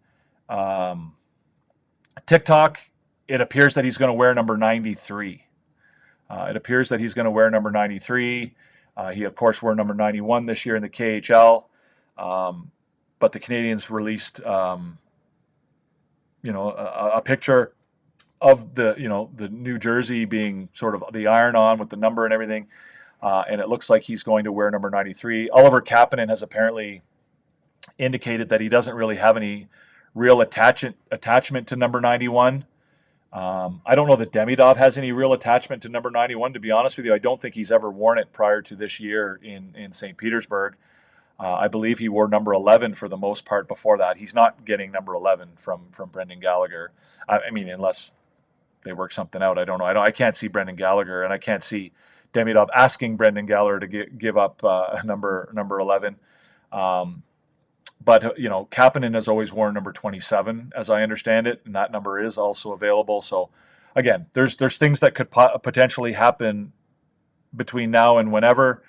TikTok, it appears that he's going to wear number 93. It appears that he's going to wear number 93. He, of course, wore number 91 this year in the KHL. But the Canadiens released, a picture of the New Jersey being sort of the iron-on with the number and everything. And it looks like he's going to wear number 93. Oliver Kapanen has apparently indicated that he doesn't really have any real attachment to number 91. I don't know that Demidov has any real attachment to number 91, to be honest with you. I don't think he's ever worn it prior to this year in St. Petersburg. I believe he wore number 11 for the most part before that. He's not getting number 11 from Brendan Gallagher. I mean, unless they work something out. I don't know. I can't see Brendan Gallagher, and I can't see Demidov asking Brendan Gallagher to give up number 11. But Kapanen has always worn number 27, as I understand it, and that number is also available. So, again, there's things that could potentially happen between now and whenever.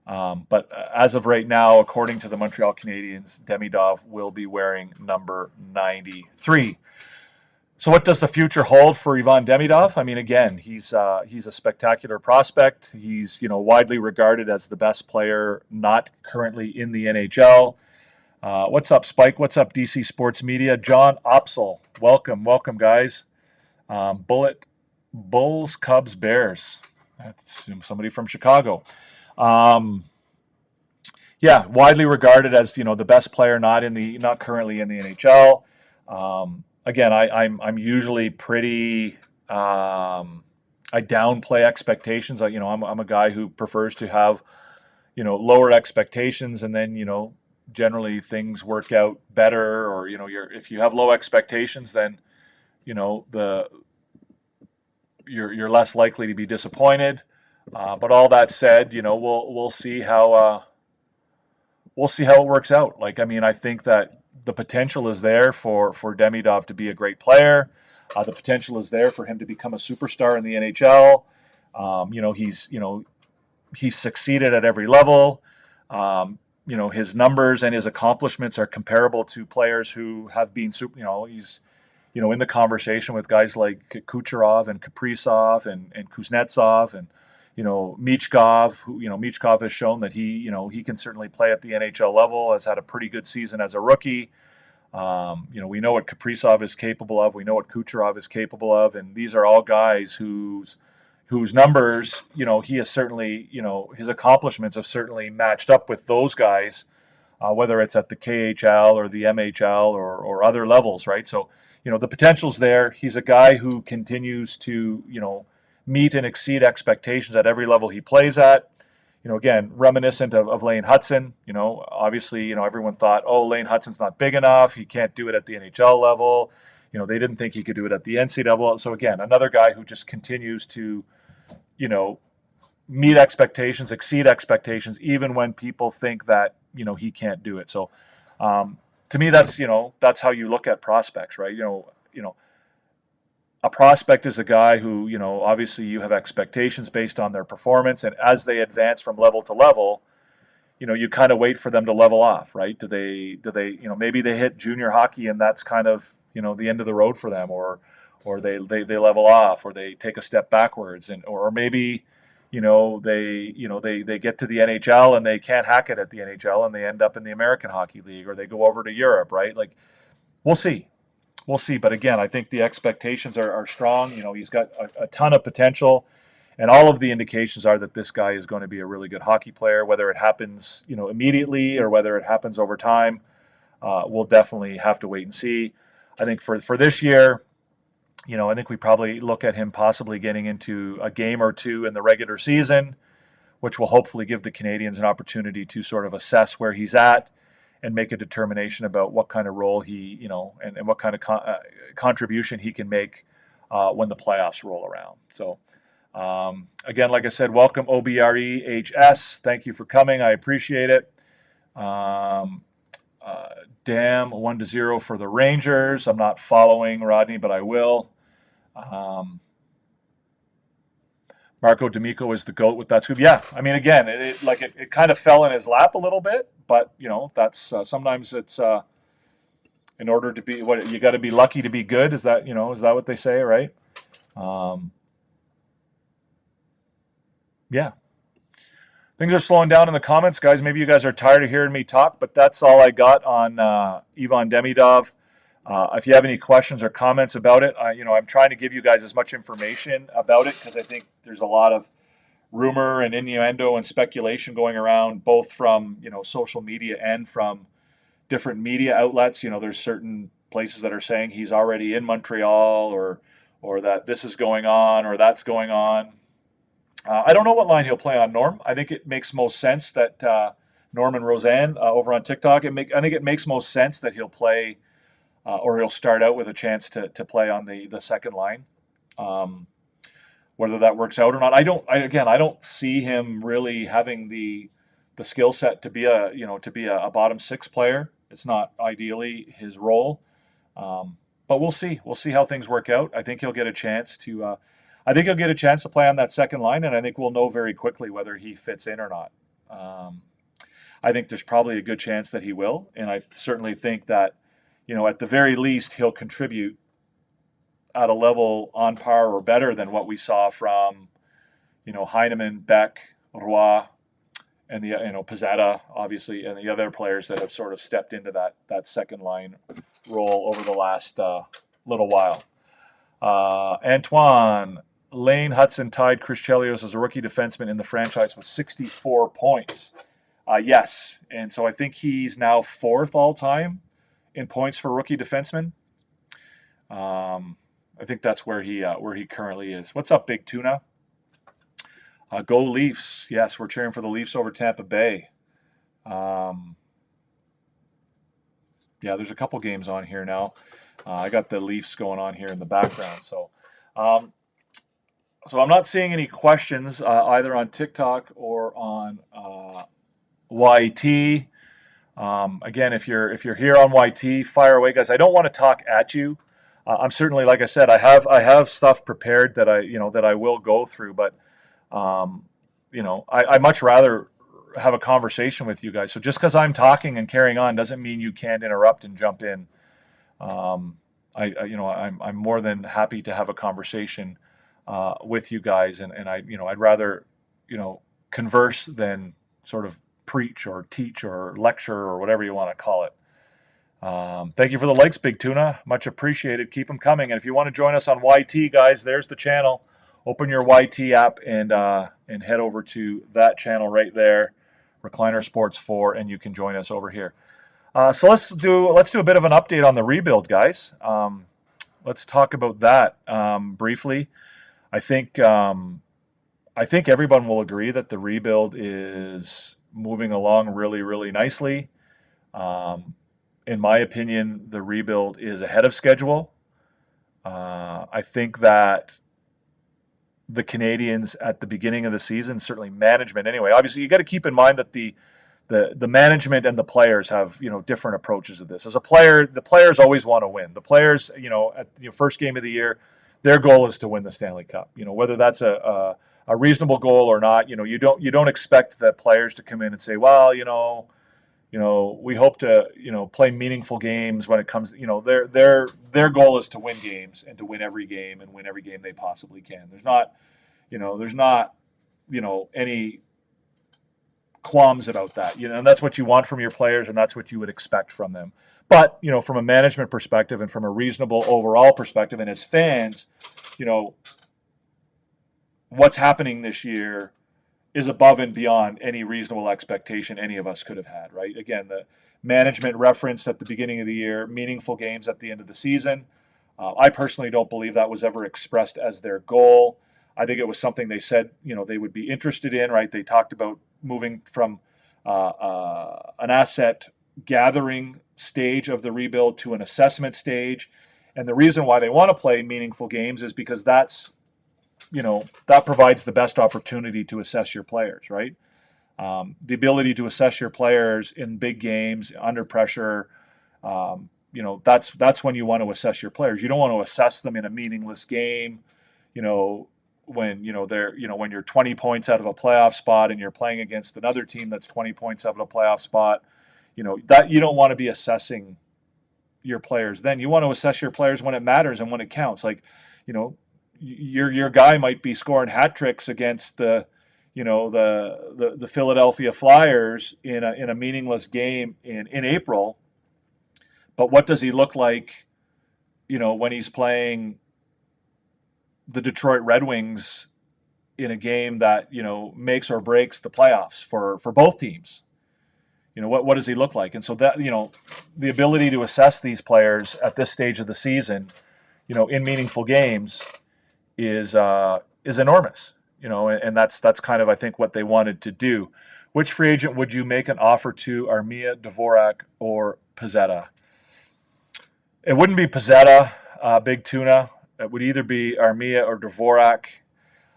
But as of right now, according to the Montreal Canadiens, Demidov will be wearing number 93. So what does the future hold for Ivan Demidov? I mean, again, he's a spectacular prospect. He's widely regarded as the best player not currently in the NHL. What's up, Spike? What's up, DC Sports Media? John Opsel, welcome, guys. Bulls, Cubs, Bears. That's somebody from Chicago. Widely regarded as the best player not currently in the NHL. Again, I'm usually pretty. I downplay expectations. I'm a guy who prefers to have lower expectations, and then generally things work out better. Or if you have low expectations, then you're less likely to be disappointed. But all that said, we'll see how it works out. I think that the potential is there for Demidov to be a great player. The potential is there for him to become a superstar in the NHL. He's succeeded at every level. His numbers and his accomplishments are comparable to players who have been he's in the conversation with guys like Kucherov and Kaprizov and Kuznetsov and Michkov, Michkov has shown that he can certainly play at the NHL level, has had a pretty good season as a rookie. We know what Kaprizov is capable of. We know what Kucherov is capable of. And these are all guys whose numbers, he has certainly, his accomplishments have certainly matched up with those guys, whether it's at the KHL or the MHL or other levels, right? So, the potential's there. He's a guy who continues to, meet and exceed expectations at every level he plays at. Again, reminiscent of Lane Hudson. Obviously, everyone thought, Lane Hudson's not big enough. He can't do it at the NHL level. They didn't think he could do it at the NCAA level. So again, another guy who just continues to, meet expectations, exceed expectations, even when people think that, he can't do it. So to me, that's how you look at prospects, right? A prospect is a guy who, obviously you have expectations based on their performance, and as they advance from level to level, you kind of wait for them to level off, right? Do they, maybe they hit junior hockey and that's kind of, the end of the road for them, or they level off, or they take a step backwards, or maybe, they get to the NHL and they can't hack it at the NHL and they end up in the American Hockey League, or they go over to Europe, right? We'll see. But again, I think the expectations are strong. He's got a ton of potential, and all of the indications are that this guy is going to be a really good hockey player. Whether it happens, immediately, or whether it happens over time, we'll definitely have to wait and see. I think for this year, I think we probably look at him possibly getting into a game or two in the regular season, which will hopefully give the Canadiens an opportunity to sort of assess where he's at and make a determination about what kind of role he, and what kind of contribution he can make when the playoffs roll around. So, again, like I said, welcome OBREHS. Thank you for coming. I appreciate it. Damn, 1-0 for the Rangers. I'm not following Rodney, but I will. Marco D'Amico is the GOAT with that scoop. Yeah, I mean, again, it kind of fell in his lap a little bit, but that's sometimes it's in order to be what you got to be lucky to be good. Is that what they say, right? Yeah. Things are slowing down in the comments, guys. Maybe you guys are tired of hearing me talk, but that's all I got on Ivan Demidov. If you have any questions or comments about it, I'm trying to give you guys as much information about it because I think there's a lot of rumor and innuendo and speculation going around, both from social media and from different media outlets. There's certain places that are saying he's already in Montreal, or that this is going on or that's going on. I don't know what line he'll play on, Norm. I think it makes most sense that Norm and Roseanne over on TikTok. I think it makes most sense that he'll play or he'll start out with a chance to play on the second line. Whether that works out or not, I don't see him really having the skill set to be a bottom six player. It's not ideally his role, but we'll see. We'll see how things work out. I think he'll get a chance to. I think he'll get a chance to play on that second line, and I think we'll know very quickly whether he fits in or not. I think there's probably a good chance that he will, and I certainly think that, at the very least, he'll contribute at a level on par or better than what we saw from, Heineman, Beck, Roy, and the Pizzetta, obviously, and the other players that have sort of stepped into that second line role over the last little while. Antoine. Lane Hudson tied Chris Chelios as a rookie defenseman in the franchise with 64 points. Yes, and so I think he's now fourth all-time in points for rookie defenseman. I think that's where he currently is. What's up, Big Tuna? Go Leafs. Yes, we're cheering for the Leafs over Tampa Bay. Yeah, there's a couple games on here now. I got the Leafs going on here in the background, so... So I'm not seeing any questions either on TikTok or on YT. Again, if you're here on YT, fire away, guys. I don't want to talk at you. I'm certainly, like I said, I have stuff prepared that I will go through, but I much rather have a conversation with you guys. So just because I'm talking and carrying on doesn't mean you can't interrupt and jump in. I'm more than happy to have a conversation with you guys, and I'd rather converse than sort of preach or teach or lecture or whatever you want to call it. Thank you for the likes, Big Tuna, much appreciated. Keep them coming, and if you want to join us on YT, guys, there's the channel. Open your YT app and head over to that channel right there, Recliner Sports 4, and you can join us over here. So let's do a bit of an update on the rebuild, guys. Let's talk about that briefly. I think everyone will agree that the rebuild is moving along really, really nicely. In my opinion, the rebuild is ahead of schedule. I think that the Canadiens at the beginning of the season, certainly management anyway, obviously you got to keep in mind that the management and the players have different approaches to this. As a player, the players always want to win. The players, at the first game of the year, their goal is to win the Stanley Cup. Whether that's a reasonable goal or not, you don't expect that players to come in and say, well, we hope to play meaningful games when it comes. Their goal is to win games and to win every game and win every game they possibly can. There's not any qualms about that. And that's what you want from your players, and that's what you would expect from them. But, from a management perspective and from a reasonable overall perspective, and as fans, what's happening this year is above and beyond any reasonable expectation any of us could have had, right? Again, the management referenced at the beginning of the year, meaningful games at the end of the season. I personally don't believe that was ever expressed as their goal. I think it was something they said, they would be interested in, right? They talked about moving from an asset gathering stage of the rebuild to an assessment stage. And the reason why they want to play meaningful games is because that provides the best opportunity to assess your players, right? The ability to assess your players in big games, under pressure, that's when you want to assess your players. You don't want to assess them in a meaningless game, when when you're 20 points out of a playoff spot and you're playing against another team that's 20 points out of a playoff spot. That you don't want to be assessing your players then. You want to assess your players when it matters and when it counts. Like, your guy might be scoring hat tricks against the Philadelphia Flyers in a meaningless game in April, but what does he look like, when he's playing the Detroit Red Wings in a game that makes or breaks the playoffs for both teams? What does he look like? And so that the ability to assess these players at this stage of the season, in meaningful games, is enormous. And that's kind of, I think, what they wanted to do. Which free agent would you make an offer to? Armia, Dvorak, or Pezzetta? It wouldn't be Pezzetta, Big Tuna. It would either be Armia or Dvorak.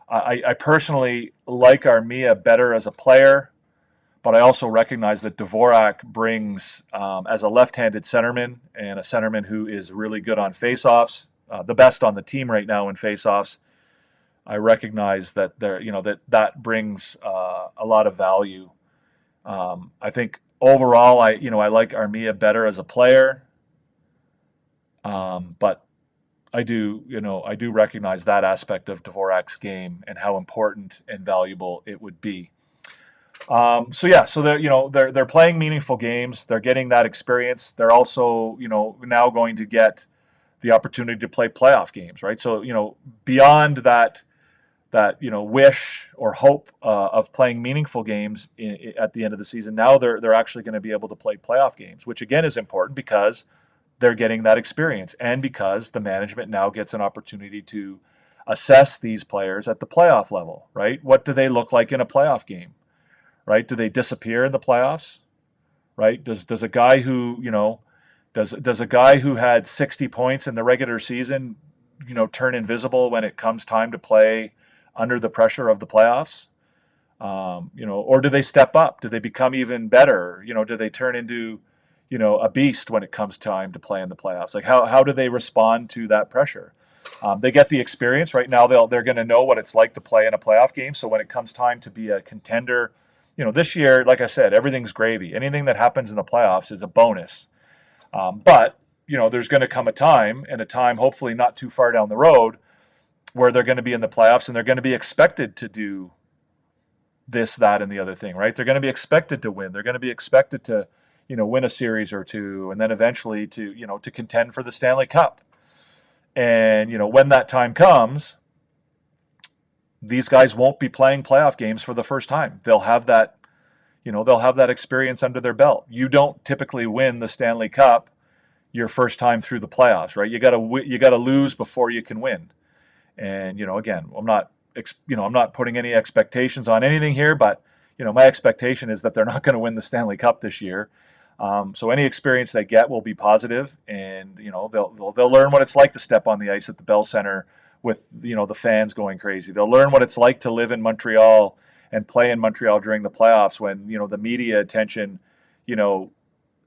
I personally like Armia better as a player, but I also recognize that Dvorak brings, as a left-handed centerman and a centerman who is really good on faceoffs, the best on the team right now in faceoffs. I recognize that that brings a lot of value. I think overall, I like Armia better as a player, but I do recognize that aspect of Dvorak's game and how important and valuable it would be. So they're playing meaningful games. They're getting that experience. They're also now going to get the opportunity to play playoff games, right? So beyond that wish or hope of playing meaningful games at the end of the season, now they're actually going to be able to play playoff games, which again is important because they're getting that experience and because the management now gets an opportunity to assess these players at the playoff level, right? What do they look like in a playoff game, right? Do they disappear in the playoffs, right? Does a guy who does a guy who had 60 points in the regular season turn invisible when it comes time to play under the pressure of the playoffs? Or do they step up? Do they become even better? Do they turn into a beast when it comes time to play in the playoffs? Like how do they respond to that pressure? They get the experience right now. They're going to know what it's like to play in a playoff game. So when it comes time to be a contender, this year, like I said, everything's gravy. Anything that happens in the playoffs is a bonus. But there's going to come a time hopefully not too far down the road, where they're going to be in the playoffs and they're going to be expected to do this, that, and the other thing, right? They're going to be expected to win. They're going to be expected to win a series or two, and then eventually to contend for the Stanley Cup. And when that time comes, these guys won't be playing playoff games for the first time. They'll have that experience under their belt. You don't typically win the Stanley Cup your first time through the playoffs, right? You got to lose before you can win. And again, I'm not putting any expectations on anything here, but my expectation is that they're not going to win the Stanley Cup this year. So any experience they get will be positive, and they'll learn what it's like to step on the ice at the Bell Center with the fans going crazy. They'll learn what it's like to live in Montreal and play in Montreal during the playoffs when the media attention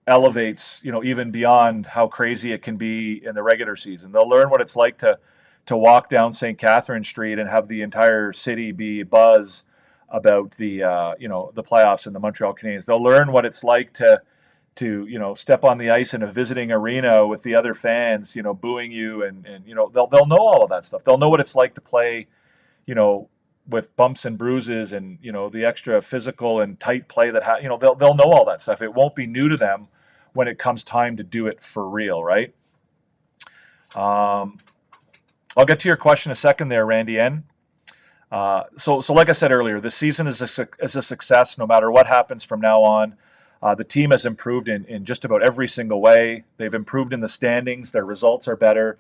elevates even beyond how crazy it can be in the regular season. They'll learn what it's like to walk down St. Catherine Street and have the entire city be buzz about the playoffs and the Montreal Canadiens. They'll learn what it's like to step on the ice in a visiting arena with the other fans, booing you, and they'll know all of that stuff. They'll know what it's like to play, with bumps and bruises and the extra physical and tight play that they'll know all that stuff. It won't be new to them when it comes time to do it for real, right? I'll get to your question in a second there, Randy N. So like I said earlier, this season is a success no matter what happens from now on. The team has improved in just about every single way. They've improved in the standings. Their results are better.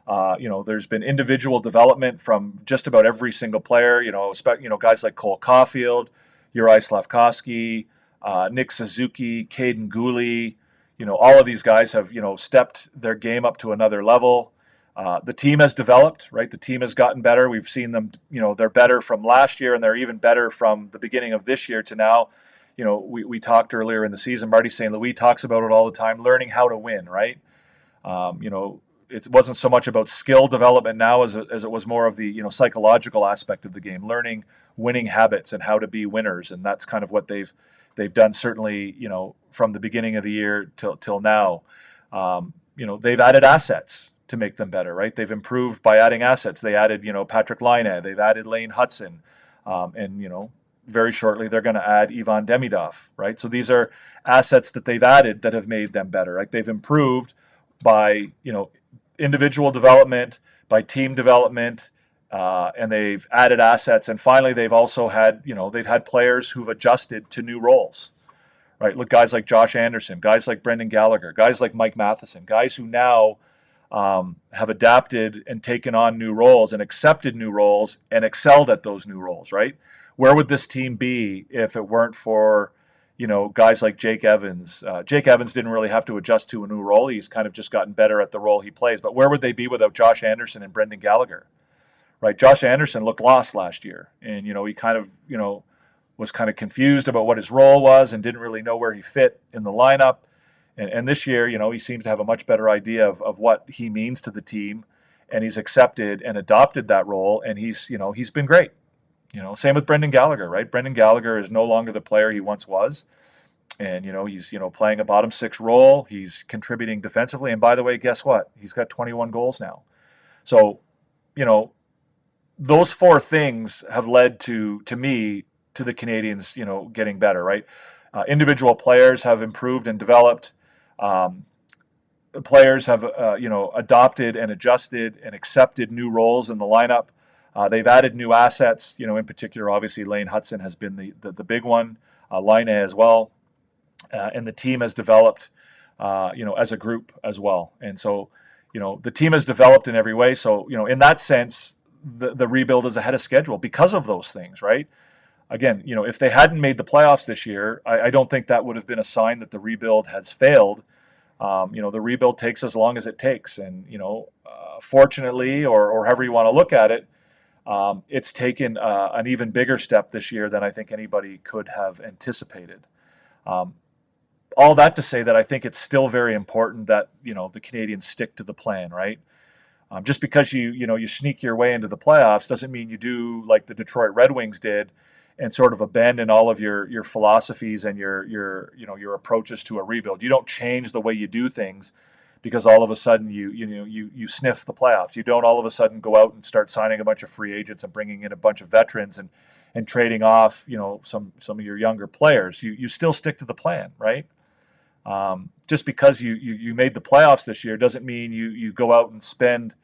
There's been individual development from just about every single player. Guys like Cole Caulfield, Uri Slafkovsky, Nick Suzuki, Caden Gooley. All of these guys have stepped their game up to another level. The team has developed, right? The team has gotten better. We've seen them, they're better from last year, and they're even better from the beginning of this year to now. We talked earlier in the season, Marty St. Louis talks about it all the time, learning how to win, right? It wasn't so much about skill development now as it was more of the, psychological aspect of the game, learning winning habits and how to be winners. And that's kind of what they've done, certainly, from the beginning of the year till now. They've added assets to make them better, right? They've improved by adding assets. They added, Patrick Laine. They've added Lane Hudson. And very shortly they're going to add Ivan Demidov, right? So these are assets that they've added that have made them better, right? They've improved by, individual development, by team development, and they've added assets. And finally, they've also had, they've had players who've adjusted to new roles, right? Look, guys like Josh Anderson, guys like Brendan Gallagher, guys like Mike Matheson, guys who now have adapted and taken on new roles and accepted new roles and excelled at those new roles, right? Where would this team be if it weren't for, guys like Jake Evans? Jake Evans didn't really have to adjust to a new role. He's kind of just gotten better at the role he plays. But where would they be without Josh Anderson and Brendan Gallagher, right? Josh Anderson looked lost last year. And, he kind of, was kind of confused about what his role was and didn't really know where he fit in the lineup. And this year, he seems to have a much better idea of what he means to the team. And he's accepted and adopted that role. And he's been great. Same with Brendan Gallagher, right? Brendan Gallagher is no longer the player he once was. And, he's, playing a bottom six role. He's contributing defensively. And by the way, guess what? He's got 21 goals now. So, those four things have led to me, to the Canadiens, getting better, right? Individual players have improved and developed. Players have, adopted and adjusted and accepted new roles in the lineup. They've added new assets, in particular, obviously, Lane Hudson has been the big one, Laine as well. And the team has developed, as a group as well. And so, the team has developed in every way. So, in that sense, the rebuild is ahead of schedule because of those things, right? Again, if they hadn't made the playoffs this year, I don't think that would have been a sign that the rebuild has failed. The rebuild takes as long as it takes. And, fortunately, or however you want to look at it, it's taken an even bigger step this year than I think anybody could have anticipated. All that to say that I think it's still very important that, the Canadiens stick to the plan, right? Just because you sneak your way into the playoffs doesn't mean you do like the Detroit Red Wings did and sort of abandon all of your philosophies and your approaches to a rebuild. You don't change the way you do things because all of a sudden you sniff the playoffs. You don't all of a sudden go out and start signing a bunch of free agents and bringing in a bunch of veterans and trading off some of your younger players. You still stick to the plan, right? Just because you made the playoffs this year doesn't mean you go out and spend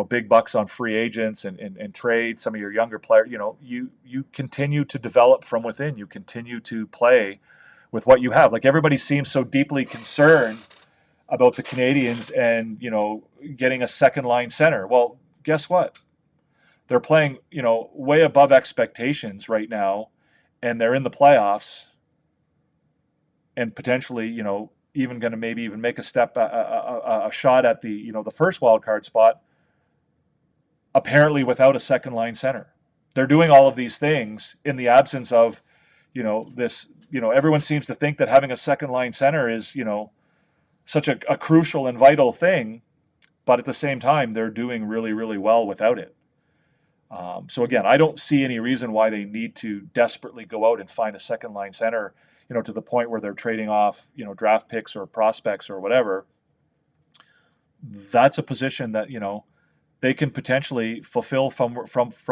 big bucks on free agents and trade some of your younger players. You continue to develop from within. You continue to play with what you have. Like, everybody seems so deeply concerned about the Canadiens and, getting a second line center. Well, guess what? They're playing, way above expectations right now, and they're in the playoffs and potentially, even going to maybe even make a shot at the, the first wild card spot, apparently without a second line center. They're doing all of these things in the absence of, this, everyone seems to think that having a second line center is, such a crucial and vital thing, but at the same time, they're doing really, really well without it. So again, I don't see any reason why they need to desperately go out and find a second line center, to the point where they're trading off, draft picks or prospects or whatever. That's a position that, they can potentially fulfill from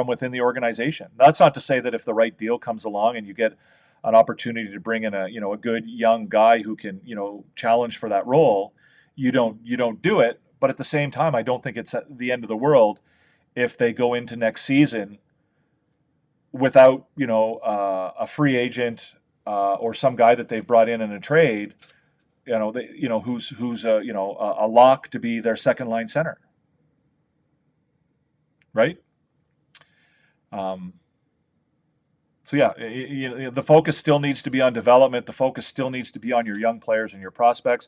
within the organization. That's not to say that if the right deal comes along and you get an opportunity to bring in a good young guy who can, challenge for that role, you don't do it. But at the same time, I don't think it's at the end of the world if they go into next season without, a free agent or some guy that they've brought in a trade, who's a lock to be their second line center. right? So yeah, the focus still needs to be on development. The focus still needs to be on your young players and your prospects.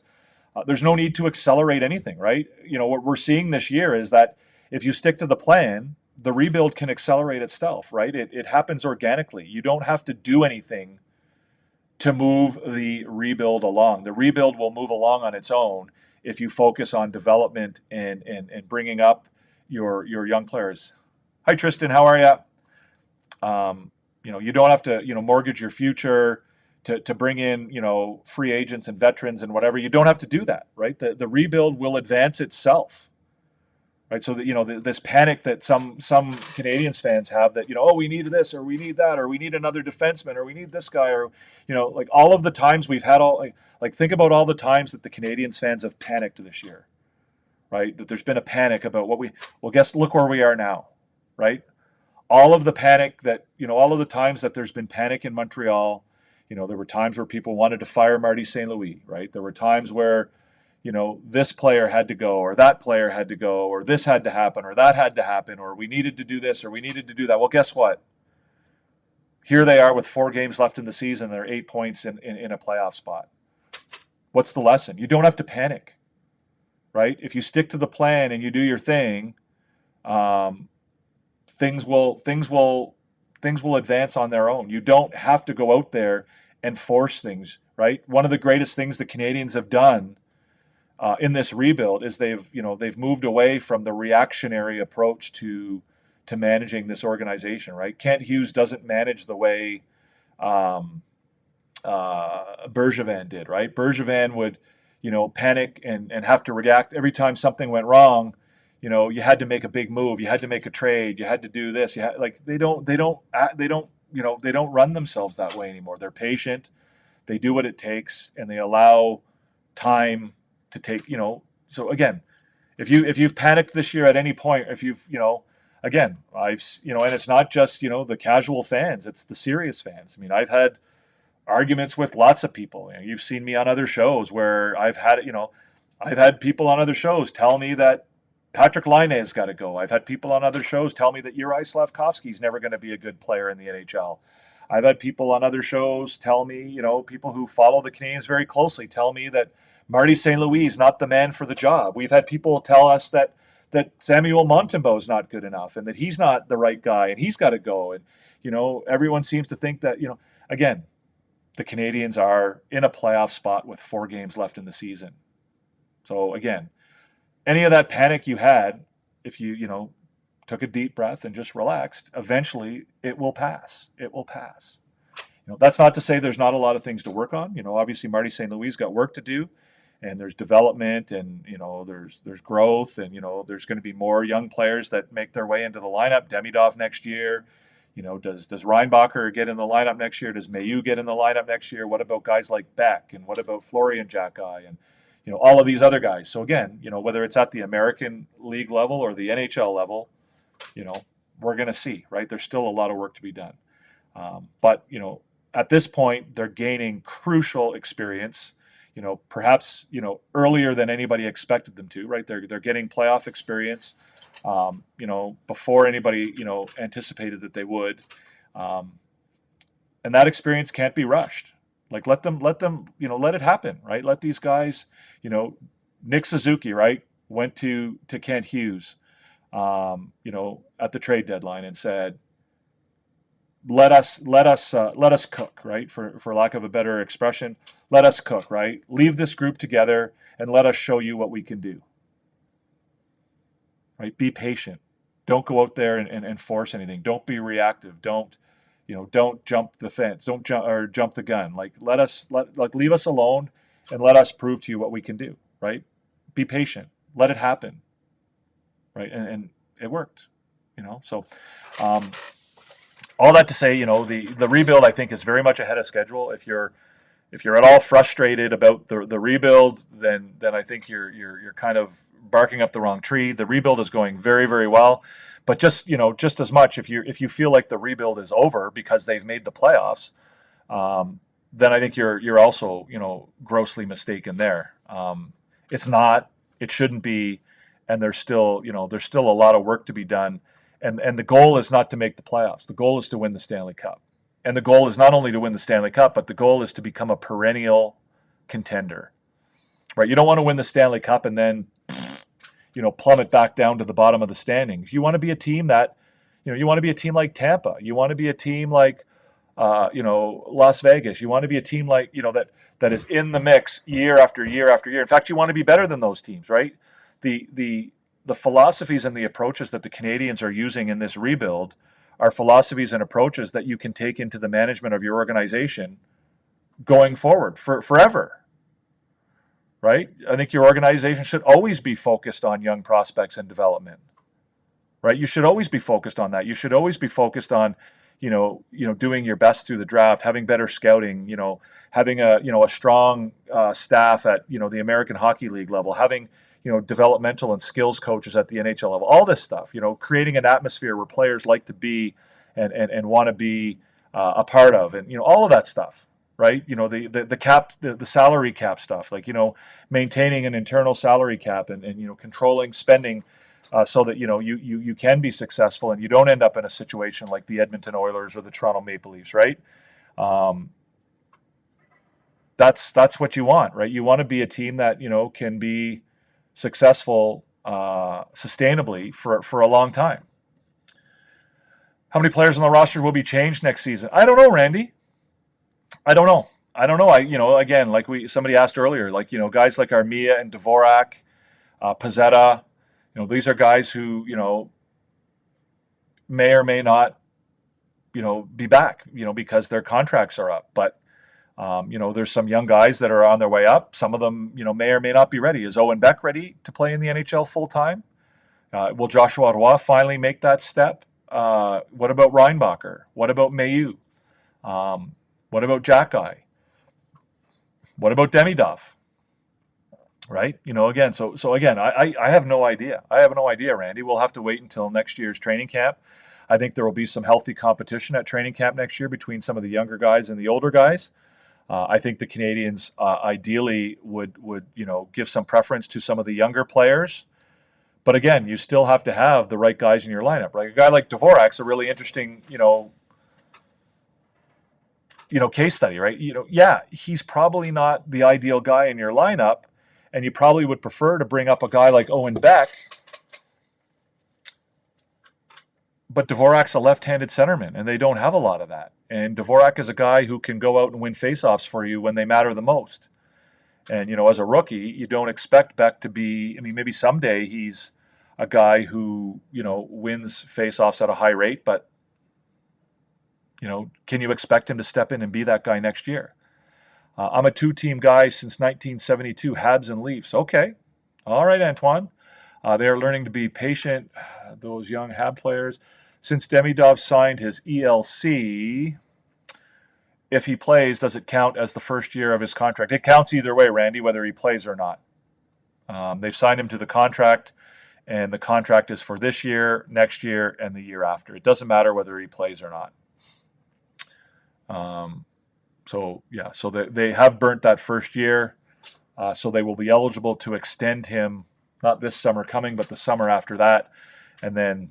There's no need to accelerate anything, right? What we're seeing this year is that if you stick to the plan, the rebuild can accelerate itself, right? It happens organically. You don't have to do anything to move the rebuild along. The rebuild will move along on its own if you focus on development and bringing up your young players. Hi, Tristan. How are you? You don't have to, mortgage your future to bring in, free agents and veterans and whatever. You don't have to do that, right? The rebuild will advance itself, right? So that, this panic that some Canadiens fans have that, oh, we need this or we need that or we need another defenseman or we need this guy or, like all of the times we've had think about all the times that the Canadiens fans have panicked this year, right? That there's been a panic about look where we are now, right? All of the panic that, all of the times that there's been panic in Montreal, there were times where people wanted to fire Marty St. Louis, right? There were times where, this player had to go or that player had to go or this had to happen or that had to happen or we needed to do this or we needed to do that. Well, guess what? Here they are with 4 games left in the season. They're 8 points in a playoff spot. What's the lesson? You don't have to panic, right? If you stick to the plan and you do your thing, things will advance on their own. You don't have to go out there and force things, right? One of the greatest things the Canadiens have done in this rebuild is they've moved away from the reactionary approach to managing this organization, right? Kent Hughes doesn't manage the way Bergevin did, right? Bergevin would, panic and have to react every time something went wrong. You had to make a big move. You had to make a trade. You had to do this. They don't run themselves that way anymore. They're patient. They do what it takes, and they allow time to take. So again, if you've panicked this year at any point, if you've again, and it's not just the casual fans. It's the serious fans. I mean, I've had arguments with lots of people. You've seen me on other shows where I've had people on other shows tell me that Patrick Laine has got to go. I've had people on other shows tell me that Juraj Slafkovsky is never going to be a good player in the NHL. I've had people on other shows tell me, people who follow the Canadiens very closely tell me that Marty St. Louis is not the man for the job. We've had people tell us that Samuel Montembeault is not good enough and that he's not the right guy and he's got to go. And, everyone seems to think that, again, the Canadiens are in a playoff spot with 4 games left in the season. So again, any of that panic you had, if you took a deep breath and just relaxed, eventually it will pass. It will pass. That's not to say there's not a lot of things to work on. Obviously Marty St. Louis got work to do, and there's development, and there's growth, and there's going to be more young players that make their way into the lineup. Demidov next year. Does Reinbacher get in the lineup next year? Does Mailloux get in the lineup next year? What about guys like Beck, and what about Florian Jacki and all of these other guys? So again, whether it's at the American League level or the NHL level, we're going to see, right? There's still a lot of work to be done. But at this point, they're gaining crucial experience, perhaps, earlier than anybody expected them to, right? They're getting playoff experience, before anybody, anticipated that they would. And that experience can't be rushed. Like let them, let it happen, right? Let these guys, Nick Suzuki, right, went to Kent Hughes, at the trade deadline and said, let us cook, right? For lack of a better expression, let us cook, right? Leave this group together and let us show you what we can do, right? Be patient. Don't go out there and force anything. Don't be reactive. Don't jump the fence. Don't jump the gun. Leave us alone and let us prove to you what we can do, right? Be patient. Let it happen, right? And it worked, So all that to say, the rebuild, I think, is very much ahead of schedule. If you're at all frustrated about the rebuild, then I think you're kind of barking up the wrong tree. The rebuild is going very, very well. But just as much, if you feel like the rebuild is over because they've made the playoffs, then I think you're also grossly mistaken there. It's not. It shouldn't be, and there's still a lot of work to be done. And the goal is not to make the playoffs. The goal is to win the Stanley Cup. And the goal is not only to win the Stanley Cup, but the goal is to become a perennial contender. Right? You don't want to win the Stanley Cup and then, plummet back down to the bottom of the standings. You want to be a team that, you want to be a team like Tampa. You want to be a team like, Las Vegas. You want to be a team like, that is in the mix year after year after year. In fact, you want to be better than those teams, right? The philosophies and the approaches that the Canadiens are using in this rebuild are philosophies and approaches that you can take into the management of your organization going forward forever, right? I think your organization should always be focused on young prospects and development, right? You should always be focused on that. You should always be focused on, doing your best through the draft, having better scouting, having a strong staff at, the American Hockey League level, having, developmental and skills coaches at the NHL level, all this stuff, creating an atmosphere where players like to be and want to be a part of, and, all of that stuff, right? The cap, the salary cap stuff, like, maintaining an internal salary cap and controlling spending so that, you can be successful and you don't end up in a situation like the Edmonton Oilers or the Toronto Maple Leafs, right? That's what you want, right? You want to be a team that, can be successful sustainably for a long time. How many players on the roster will be changed next season? I don't know, Randy. I don't know. Again, like somebody asked earlier, like, guys like Armia and Dvorak, Pezzetta, these are guys who, may or may not, be back, because their contracts are up. But there's some young guys that are on their way up. Some of them, may or may not be ready. Is Owen Beck ready to play in the NHL full time? Will Joshua Roy finally make that step? What about Reinbacher? What about Mayu? What about Jack-Eye? What about Demidov? Right? Again, so again, I have no idea. I have no idea, Randy. We'll have to wait until next year's training camp. I think there will be some healthy competition at training camp next year between some of the younger guys and the older guys. I think the Canadiens ideally would give some preference to some of the younger players. But again, you still have to have the right guys in your lineup, right? A guy like Dvorak's a really interesting, case study, right? He's probably not the ideal guy in your lineup, and you probably would prefer to bring up a guy like Owen Beck. But Dvorak's a left-handed centerman, and they don't have a lot of that. And Dvorak is a guy who can go out and win faceoffs for you when they matter the most. And, as a rookie, you don't expect Beck to be, maybe someday he's a guy who, wins faceoffs at a high rate, but, can you expect him to step in and be that guy next year? I'm a two-team guy since 1972, Habs and Leafs. Okay. All right, Antoine. They're learning to be patient, those young Hab players. Since Demidov signed his ELC, if he plays, does it count as the first year of his contract? It counts either way, Randy, whether he plays or not. They've signed him to the contract, and the contract is for this year, next year, and the year after. It doesn't matter whether he plays or not. So they have burnt that first year, so they will be eligible to extend him, not this summer coming, but the summer after that, and then,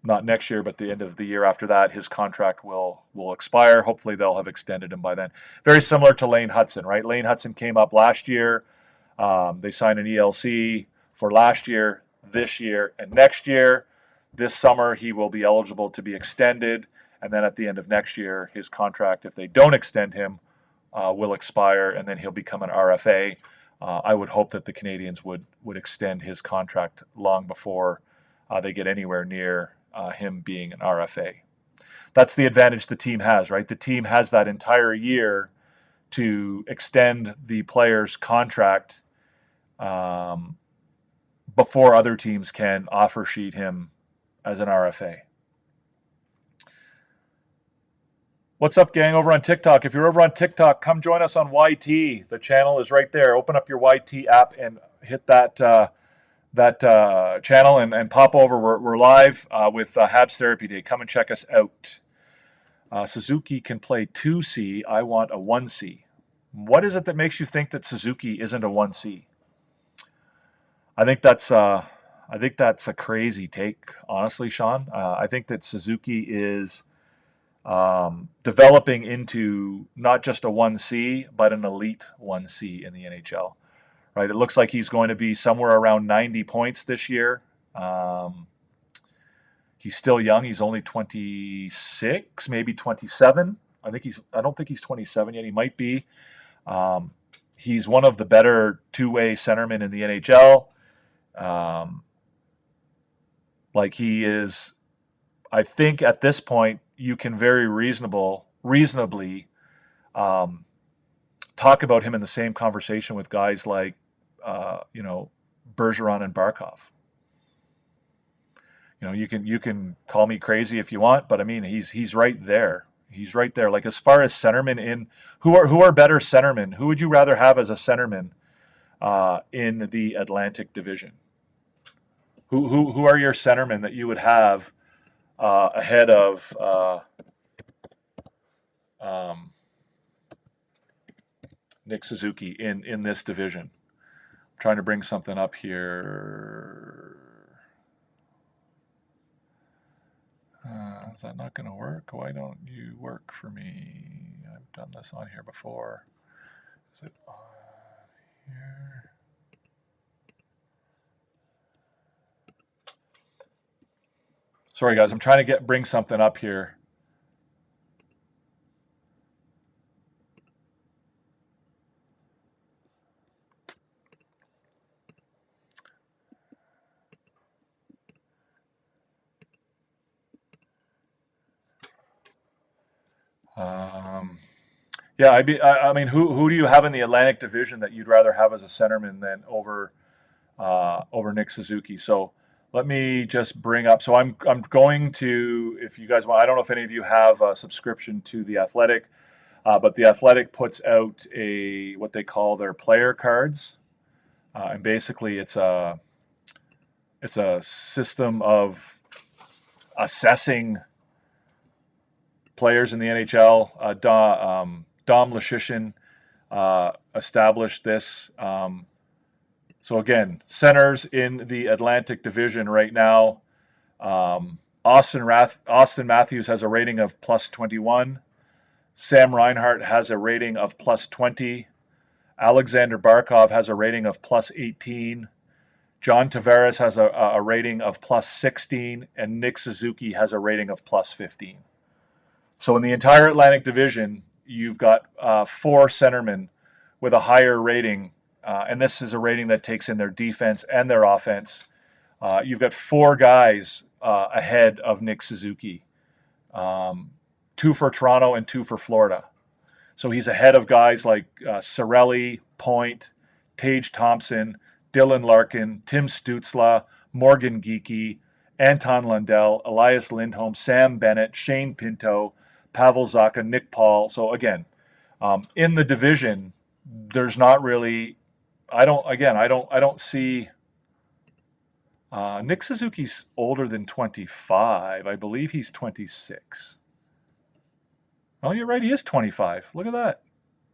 not next year, but the end of the year after that, his contract will expire. Hopefully they'll have extended him by then. Very similar to Lane Hudson, right? Lane Hudson came up last year. They signed an ELC for last year, this year, and next year. This summer, he will be eligible to be extended. And then at the end of next year, his contract, if they don't extend him, will expire, and then he'll become an RFA. I would hope that the Canadiens would extend his contract long before they get anywhere near him being an RFA. That's the advantage the team has, right? The team has that entire year to extend the player's contract before other teams can offer sheet him as an RFA. What's up, gang, over on TikTok? If you're over on TikTok, come join us on YT. The channel is right there. Open up your YT app and hit that channel and pop over. We're live with Habs Therapy Day. Come and check us out. Suzuki can play 2C. I want a 1C. What is it that makes you think that Suzuki isn't a 1C? I think that's I think that's a crazy take, honestly, Sean. I think that Suzuki is developing into not just a 1C, but an elite 1C in the NHL. Right? It looks like he's going to be somewhere around 90 points this year. He's still young. He's only 26, maybe 27. I don't think he's 27 yet. He might be. He's one of the better two-way centermen in the NHL. Like he is, I think at this point you can very reasonably talk about him in the same conversation with guys like Bergeron and Barkov. You can call me crazy if you want, but I mean he's right there. He's right there. Like as far as centermen who are better centermen, who would you rather have as a centerman in the Atlantic Division? Who are your centermen that you would have ahead of Nick Suzuki in this division? I'm trying to bring something up here. Is that not going to work? Why don't you work for me? I've done this on here before. Is it on here? Sorry, guys. I'm trying to bring something up here. Yeah, I mean, who do you have in the Atlantic Division that you'd rather have as a centerman than over Nick Suzuki? So let me just bring up. So I'm going to, if you guys want, I don't know if any of you have a subscription to The Athletic, but The Athletic puts out what they call their player cards, and basically it's a system of assessing players in the NHL. Dom Luszczyszyn established this. So again, centers in the Atlantic Division right now. Austin Matthews has a rating of +21. Sam Reinhart has a rating of +20. Alexander Barkov has a rating of +18. John Tavares has a rating of +16. And Nick Suzuki has a rating of +15. So in the entire Atlantic Division, you've got 4 centermen with a higher rating, and this is a rating that takes in their defense and their offense. You've got 4 guys ahead of Nick Suzuki, 2 for Toronto and 2 for Florida. So he's ahead of guys like Cirelli, Point, Tage Thompson, Dylan Larkin, Tim Stützle, Morgan Geekie, Anton Lundell, Elias Lindholm, Sam Bennett, Shane Pinto, Pavel Zacha, Nick Paul. So again, in the division, there's not really. I don't see. Nick Suzuki's older than 25. I believe he's 26. Oh, you're right. He is 25. Look at that.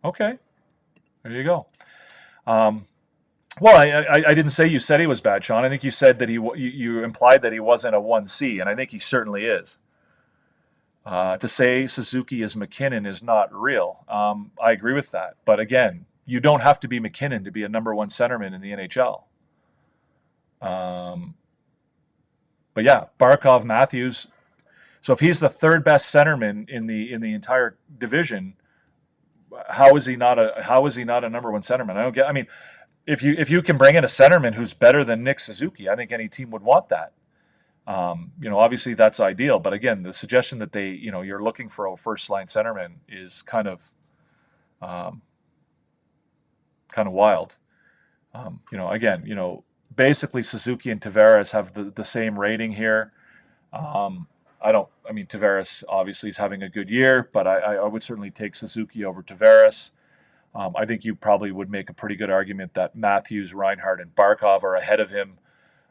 Okay, there you go. Well, I didn't say you said he was bad, Sean. I think you said that you implied that he wasn't a 1C, and I think he certainly is. To say Suzuki is McKinnon is not real. I agree with that. But again, you don't have to be McKinnon to be a number 1 centerman in the NHL. But yeah, Barkov, Matthews. So if he's the 3rd best centerman in the entire division, how is he not a number 1 centerman? I don't get. I mean, if you can bring in a centerman who's better than Nick Suzuki, I think any team would want that. Obviously that's ideal, but again, the suggestion that you're looking for a first line centerman is kind of wild. Basically Suzuki and Tavares have the same rating here. Tavares obviously is having a good year, but I would certainly take Suzuki over Tavares. I think you probably would make a pretty good argument that Matthews, Reinhart, and Barkov are ahead of him.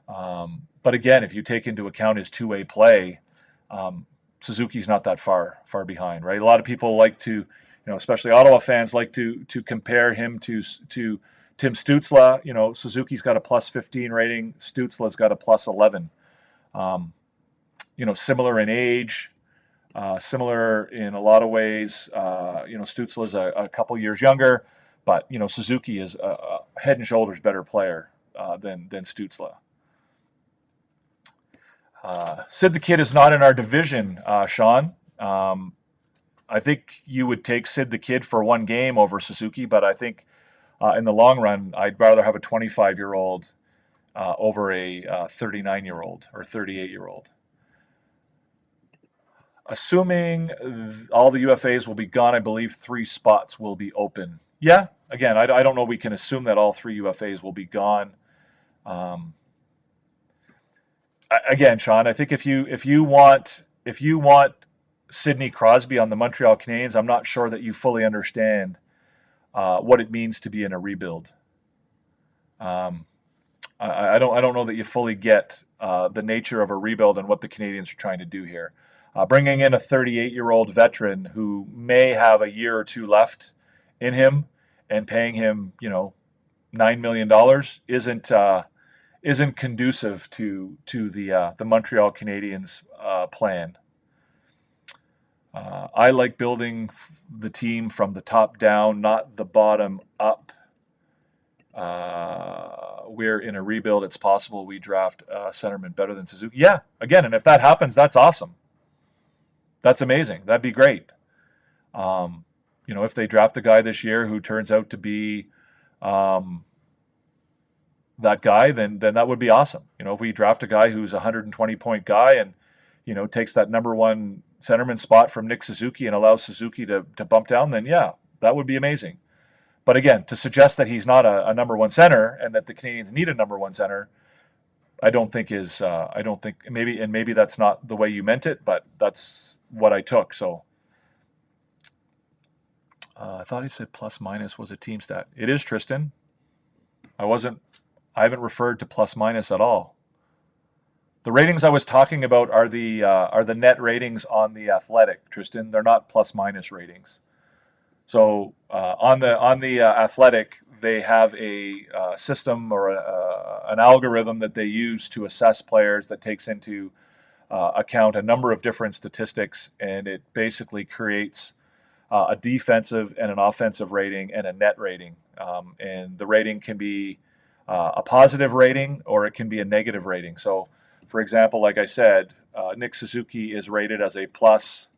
But again, if you take into account his two-way play, Suzuki's not that far behind, right? A lot of people like to, especially Ottawa fans, like to compare him to Tim Stützle, Suzuki's got a plus 15 rating. Stützle's got a plus 11. Similar in age, similar in a lot of ways. Stützle's a couple years younger, but Suzuki is a head and shoulders better player than Stützle. Sid the Kid is not in our division, Sean. I think you would take Sid the Kid for one game over Suzuki, but I think in the long run, I'd rather have a 25-year-old over a 39-year-old or 38-year-old. Assuming all the UFAs will be gone, I believe 3 spots will be open. Yeah, again, I don't know. We can assume that all 3 UFAs will be gone. Again, Sean, I think if you want Sidney Crosby on the Montreal Canadiens, I'm not sure that you fully understand what it means to be in a rebuild. I don't know that you fully get the nature of a rebuild and what the Canadiens are trying to do here. Bringing in a 38-year-old veteran who may have a year or 2 left in him and paying him, $9 million isn't conducive to the Montreal Canadiens plan. I like building the team from the top down, not the bottom up. We're in a rebuild. It's possible we draft a centerman better than Suzuki. Yeah, again, and if that happens, that's awesome. That's amazing. That'd be great. If they draft a guy this year who turns out to be that guy, then that would be awesome. If we draft a guy who's a 120-point guy and, takes that number 1 centerman spot from Nick Suzuki and allows Suzuki to bump down, then yeah, that would be amazing. But again, to suggest that he's not a number 1 center and that the Canadiens need a number 1 center, I don't think maybe that's not the way you meant it, but that's what I took. So I thought he said plus minus was a team stat. It is, Tristan. I haven't referred to plus minus at all. The ratings I was talking about are the net ratings on the Athletic, Tristan. They're not plus minus ratings. So on the Athletic, they have a system or an algorithm that they use to assess players that takes into account a number of different statistics, and it basically creates a defensive and an offensive rating and a net rating. And the rating can be a positive rating or it can be a negative rating. So, for example, like I said, Nick Suzuki is rated as a plus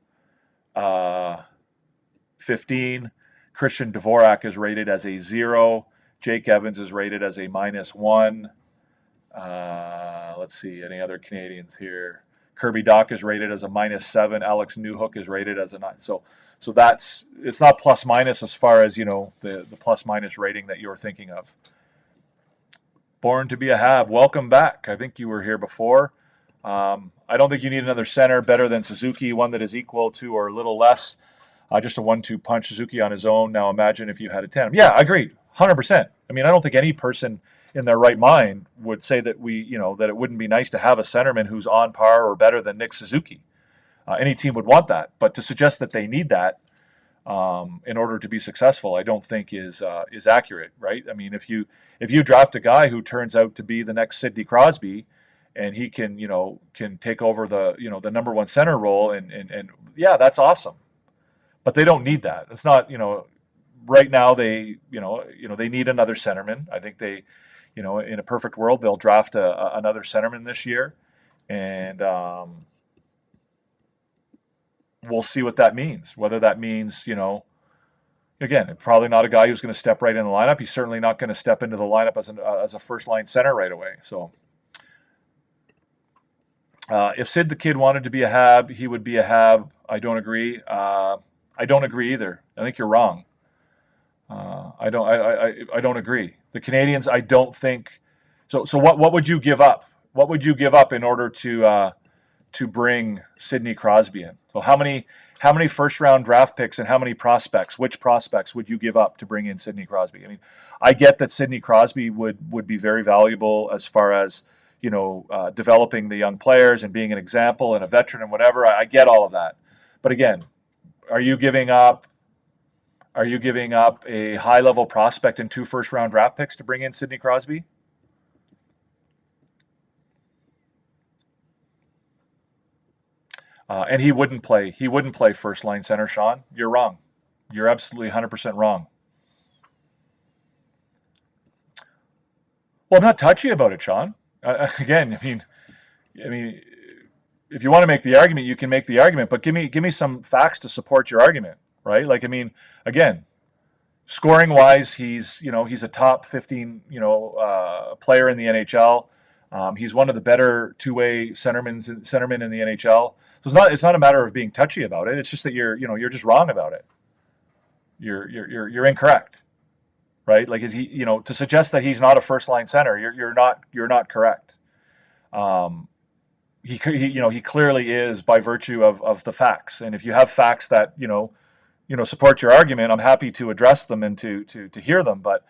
15. Christian Dvorak is rated as a 0. Jake Evans is rated as a -1. Let's see, any other Canadians here? Kirby Dach is rated as a -7. Alex Newhook is rated as a 9. So it's not plus minus as far as the plus minus rating that you're thinking of. Born to be a Hab, welcome back. I think you were here before. I don't think you need another center better than Suzuki, one that is equal to or a little less. Just a 1-2 punch. Suzuki on his own. Now imagine if you had a tandem. Yeah, agreed, 100%. I mean, I don't think any person in their right mind would say that that it wouldn't be nice to have a centerman who's on par or better than Nick Suzuki. Any team would want that, but to suggest that they need that in order to be successful, I don't think is accurate, right? I mean, if you draft a guy who turns out to be the next Sidney Crosby, and he can take over the number 1 center role, and yeah, that's awesome. But they don't need that. It's not right now they they need another centerman. I think they in a perfect world they'll draft another centerman this year, and we'll see what that means. Whether that means, again, probably not a guy who's going to step right in the lineup. He's certainly not going to step into the lineup as a first-line center right away. So if Sid the Kid wanted to be a Hab, he would be a Hab. I don't agree. I don't agree either. I think you're wrong. I don't agree. The Canadiens, I don't think. So what would you give up? What would you give up in order to bring Sidney Crosby in? So how many first round draft picks and how many prospects? Which prospects would you give up to bring in Sidney Crosby? I mean, I get that Sidney Crosby would be very valuable as far as developing the young players and being an example and a veteran and whatever. I get all of that, but again, are you giving up Are you giving up a high-level prospect and 2 first-round draft picks to bring in Sidney Crosby? And he wouldn't play. He wouldn't play first-line center, Sean. You're wrong. You're absolutely 100% wrong. Well, I'm not touchy about it, Sean. Again, I mean, if you want to make the argument, you can make the argument, but give me some facts to support your argument, right? Like, I mean, again, scoring wise, he's a top 15 player in the NHL. He's one of the better two-way centermen in the NHL. So it's not a matter of being touchy about it. It's just that you're just wrong about it. You're incorrect, right? Like, is he, to suggest that he's not a first-line center, you're not correct. He clearly is by virtue of the facts. And if you have facts that support your argument, I'm happy to address them and to hear them. But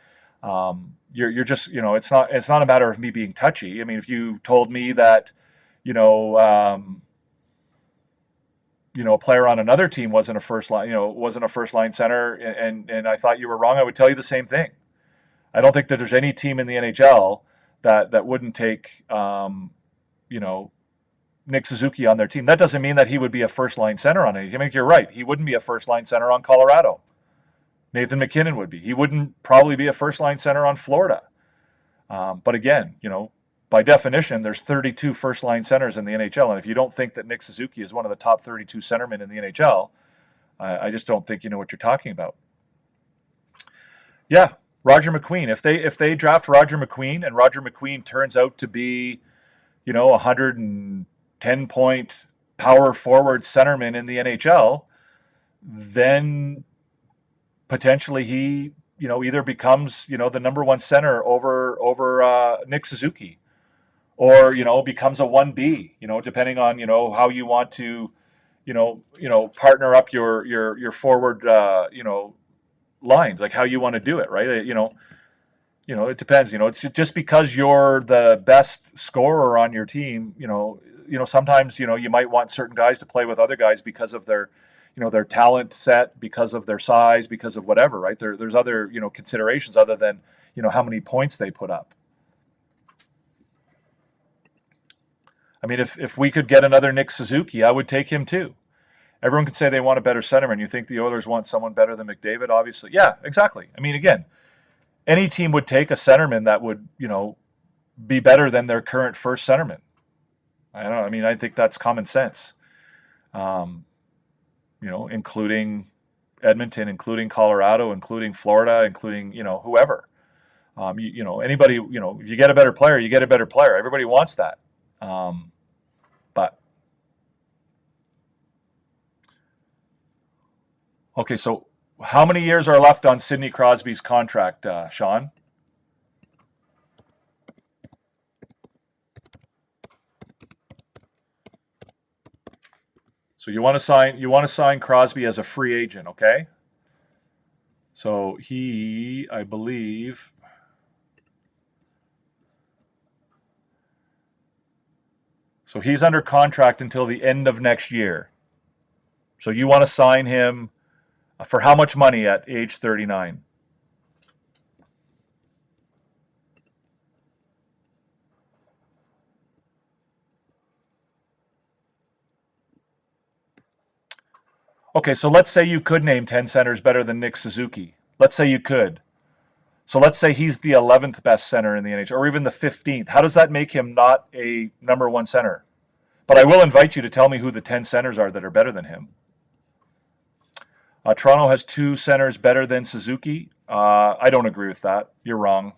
you're just it's not a matter of me being touchy. I mean, if you told me that a player on another team wasn't a first line center, and I thought you were wrong, I would tell you the same thing. I don't think that there's any team in the NHL that wouldn't take Nick Suzuki on their team. That doesn't mean that he would be a first-line center on any team. I think you're right. He wouldn't be a first-line center on Colorado. Nathan MacKinnon would be. He wouldn't probably be a first-line center on Florida. But again, by definition, there's 32 first-line centers in the NHL. And if you don't think that Nick Suzuki is one of the top 32 centermen in the NHL, I just don't think you know what you're talking about. Yeah, Roger McQueen. If they draft Roger McQueen and Roger McQueen turns out to be, 110-point power forward centerman in the NHL, then potentially he, either becomes, the number one center over Nick Suzuki, or, becomes a 1B, depending on, how you want to, partner up your forward, lines, like how you want to do it, right? It depends. It's just because you're the best scorer on your team. Sometimes you might want certain guys to play with other guys because of their, their talent set, because of their size, because of whatever. Right? There's other considerations other than how many points they put up. I mean, if we could get another Nick Suzuki, I would take him too. Everyone could say they want a better centerman. You think the Oilers want someone better than McDavid? Obviously, yeah, exactly. I mean, again, any team would take a centerman that would, be better than their current first centerman. I think that's common sense. Including Edmonton, including Colorado, including Florida, including, whoever. Anybody, if you get a better player, you get a better player. Everybody wants that. But okay, so how many years are left on Sidney Crosby's contract, Sean? So you want to sign Crosby as a free agent, okay? So he, I believe, so he's under contract until the end of next year. So you want to sign him for how much money at age 39? Okay, so let's say you could name 10 centers better than Nick Suzuki. Let's say you could. So let's say he's the 11th best center in the NHL, or even the 15th. How does that make him not a number one center? But I will invite you to tell me who the 10 centers are that are better than him. Toronto has 2 centers better than Suzuki. I don't agree with that. You're wrong.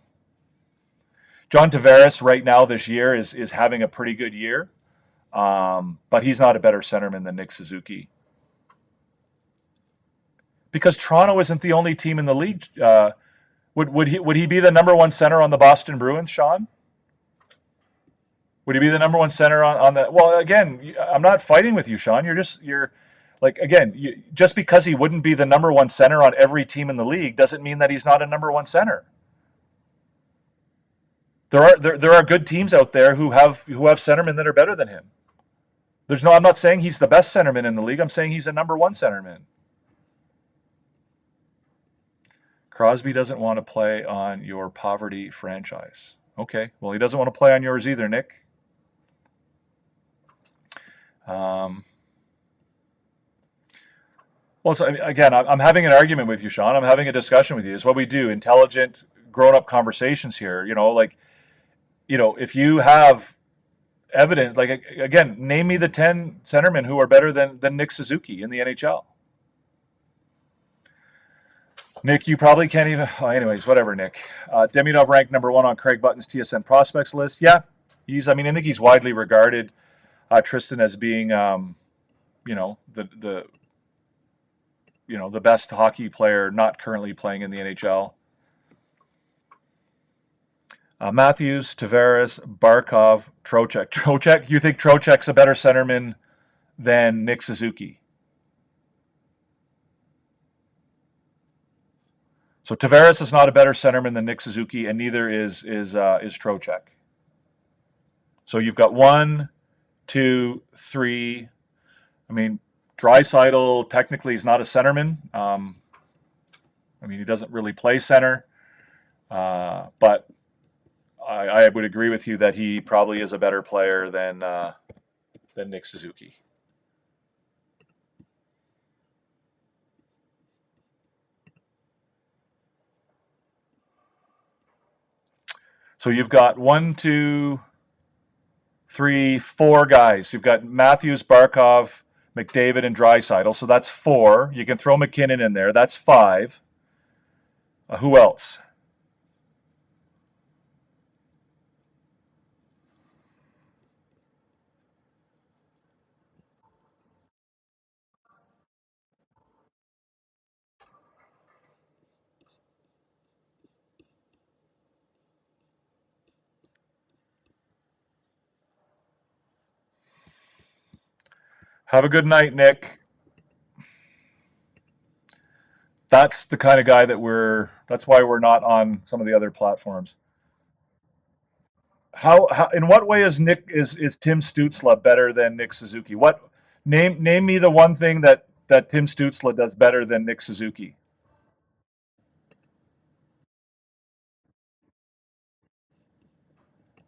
John Tavares right now this year is having a pretty good year, but he's not a better centerman than Nick Suzuki. Because Toronto isn't the only team in the league. Would he be the number one center on the Boston Bruins, Sean? Would he be the number one center on the? Well, again, I'm not fighting with you, Sean. You're just because he wouldn't be the number one center on every team in the league doesn't mean that he's not a number one center. There are good teams out there who have centermen that are better than him. I'm not saying he's the best centerman in the league. I'm saying he's a number one centerman. Crosby doesn't want to play on your poverty franchise. Okay, well, he doesn't want to play on yours either, Nick. Well, so, again, I'm having an argument with you, Sean. I'm having a discussion with you. It's what we do, intelligent, grown-up conversations here. If you have evidence, like, again, name me the 10 centermen who are better than Nick Suzuki in the NHL. Nick, you probably can't even. Oh, anyways, whatever, Nick. Demidov ranked number 1 on Craig Button's TSN prospects list. Yeah, I think he's widely regarded, Tristan, as being, the best hockey player not currently playing in the NHL. Matthews, Tavares, Barkov, Trocheck. Trocheck? You think Trocheck's a better centerman than Nick Suzuki? So Tavares is not a better centerman than Nick Suzuki, and neither is Trocheck. So you've got 1, 2, 3. I mean, Draisaitl technically is not a centerman. He doesn't really play center, but I would agree with you that he probably is a better player than Nick Suzuki. So you've got 1, 2, 3, 4 guys. You've got Matthews, Barkov, McDavid, and Draisaitl. So that's 4. You can throw McKinnon in there. That's 5. Who else? Have a good night, Nick. That's the kind of guy that's why we're not on some of the other platforms. How in what way is Tim Stützle better than Nick Suzuki? Name me the one thing that Tim Stützle does better than Nick Suzuki.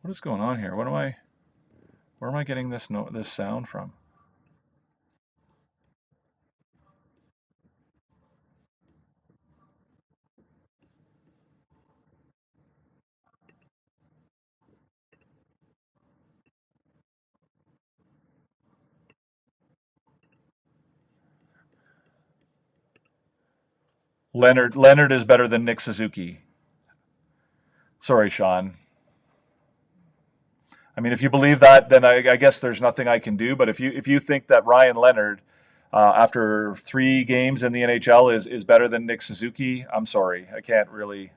What is going on here? Where am I getting this sound from? Leonard is better than Nick Suzuki. Sorry, Sean. I mean, if you believe that, then I guess there's nothing I can do. But if you think that Ryan Leonard, after 3 games in the NHL, is better than Nick Suzuki, I'm sorry. I can't really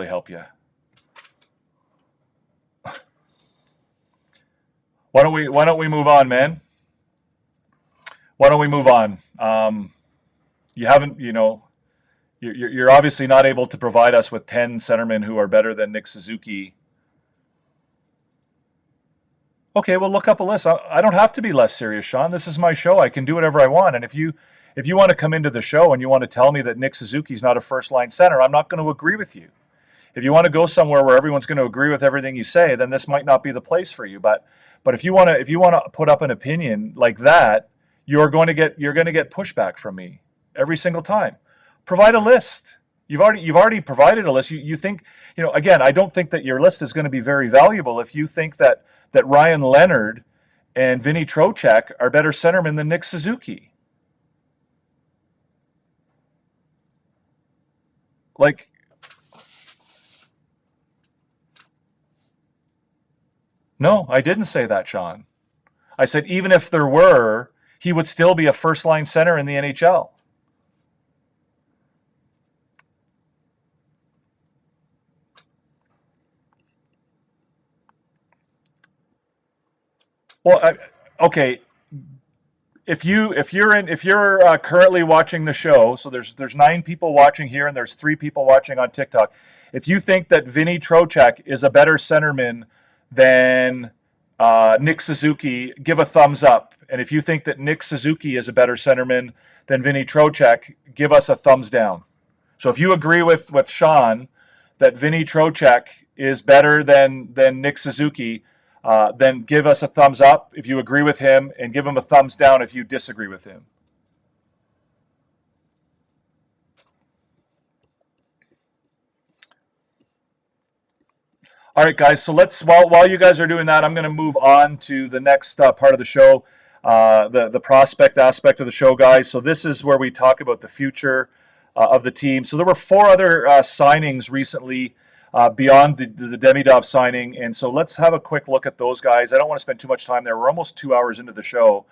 help you. Why don't we move on, man? Why don't we move on? You haven't, you're obviously not able to provide us with 10 centermen who are better than Nick Suzuki. Okay, well, look up a list. I don't have to be less serious, Sean. This is my show. I can do whatever I want. And if you want to come into the show and you want to tell me that Nick Suzuki's not a first-line center, I'm not going to agree with you. If you want to go somewhere where everyone's going to agree with everything you say, then this might not be the place for you. But if you want to put up an opinion like that, you're going to get pushback from me every single time. Provide a list. You've already provided a list. You think, again, I don't think that your list is going to be very valuable if you think that Ryan Leonard and Vinny Trocheck are better centermen than Nick Suzuki. Like, no, I didn't say that, Sean. I said even if there were, he would still be a first-line center in the NHL. Well, okay. If you're currently watching the show, so there's 9 people watching here and there's 3 people watching on TikTok. If you think that Vinny Trocheck is a better centerman than Nick Suzuki, give a thumbs up. And if you think that Nick Suzuki is a better centerman than Vinny Trocheck, give us a thumbs down. So if you agree with Sean that Vinny Trocheck is better than Nick Suzuki, then give us a thumbs up if you agree with him, and give him a thumbs down if you disagree with him. All right, guys. So let's while you guys are doing that, I'm going to move on to the next part of the show, the prospect aspect of the show, guys. So this is where we talk about the future of the team. So there were 4 other signings recently beyond the Demidov signing, and so let's have a quick look at those guys. I don't want to spend too much time there. We're almost 2 hours into the show,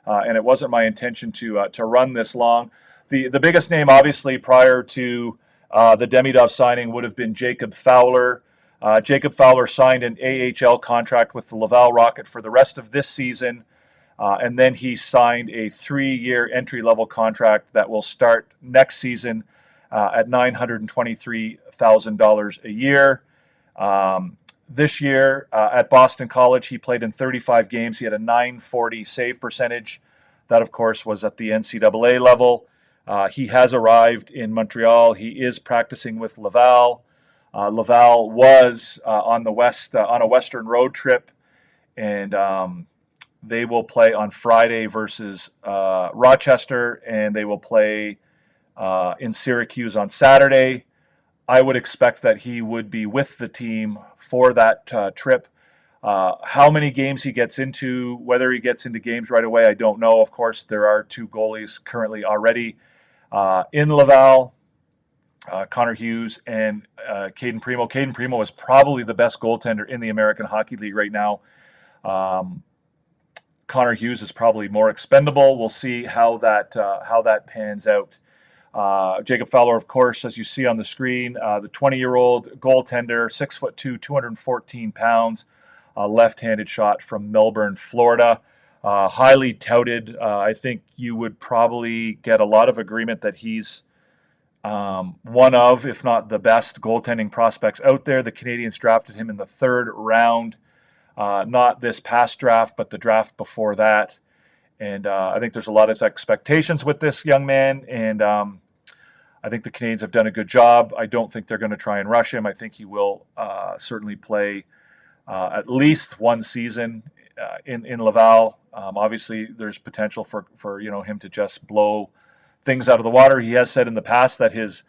and it wasn't my intention to run this long. The biggest name, obviously, prior to the Demidov signing would have been Jacob Fowler. Jacob Fowler signed an AHL contract with the Laval Rocket for the rest of this season, and then he signed a 3-year entry-level contract that will start next season at $923,000 a year. This year at Boston College, he played in 35 games. He had a .940 save percentage. That, of course, was at the NCAA level. He has arrived in Montreal. He is practicing with Laval. Laval was on a Western road trip, and they will play on Friday versus Rochester, and they will play in Syracuse on Saturday. I would expect that he would be with the team for that trip. How many games he gets into, whether he gets into games right away, I don't know. Of course, there are 2 goalies currently already in Laval. Connor Hughes and Caden Primo. Caden Primo is probably the best goaltender in the American Hockey League right now. Connor Hughes is probably more expendable. We'll see how that pans out. Jacob Fowler, of course, as you see on the screen, the 20-year-old goaltender, 6'2", 214 pounds, left-handed shot from Melbourne, Florida. Highly touted. I think you would probably get a lot of agreement that he's one of, if not the best, goaltending prospects out there. The Canadiens drafted him in the 3rd round, not this past draft, but the draft before that. And I think there's a lot of expectations with this young man, and I think the Canadiens have done a good job. I don't think they're going to try and rush him. I think he will certainly play at least 1 season in Laval. Obviously, there's potential for him to just blow things out of the water. He has said in the past that his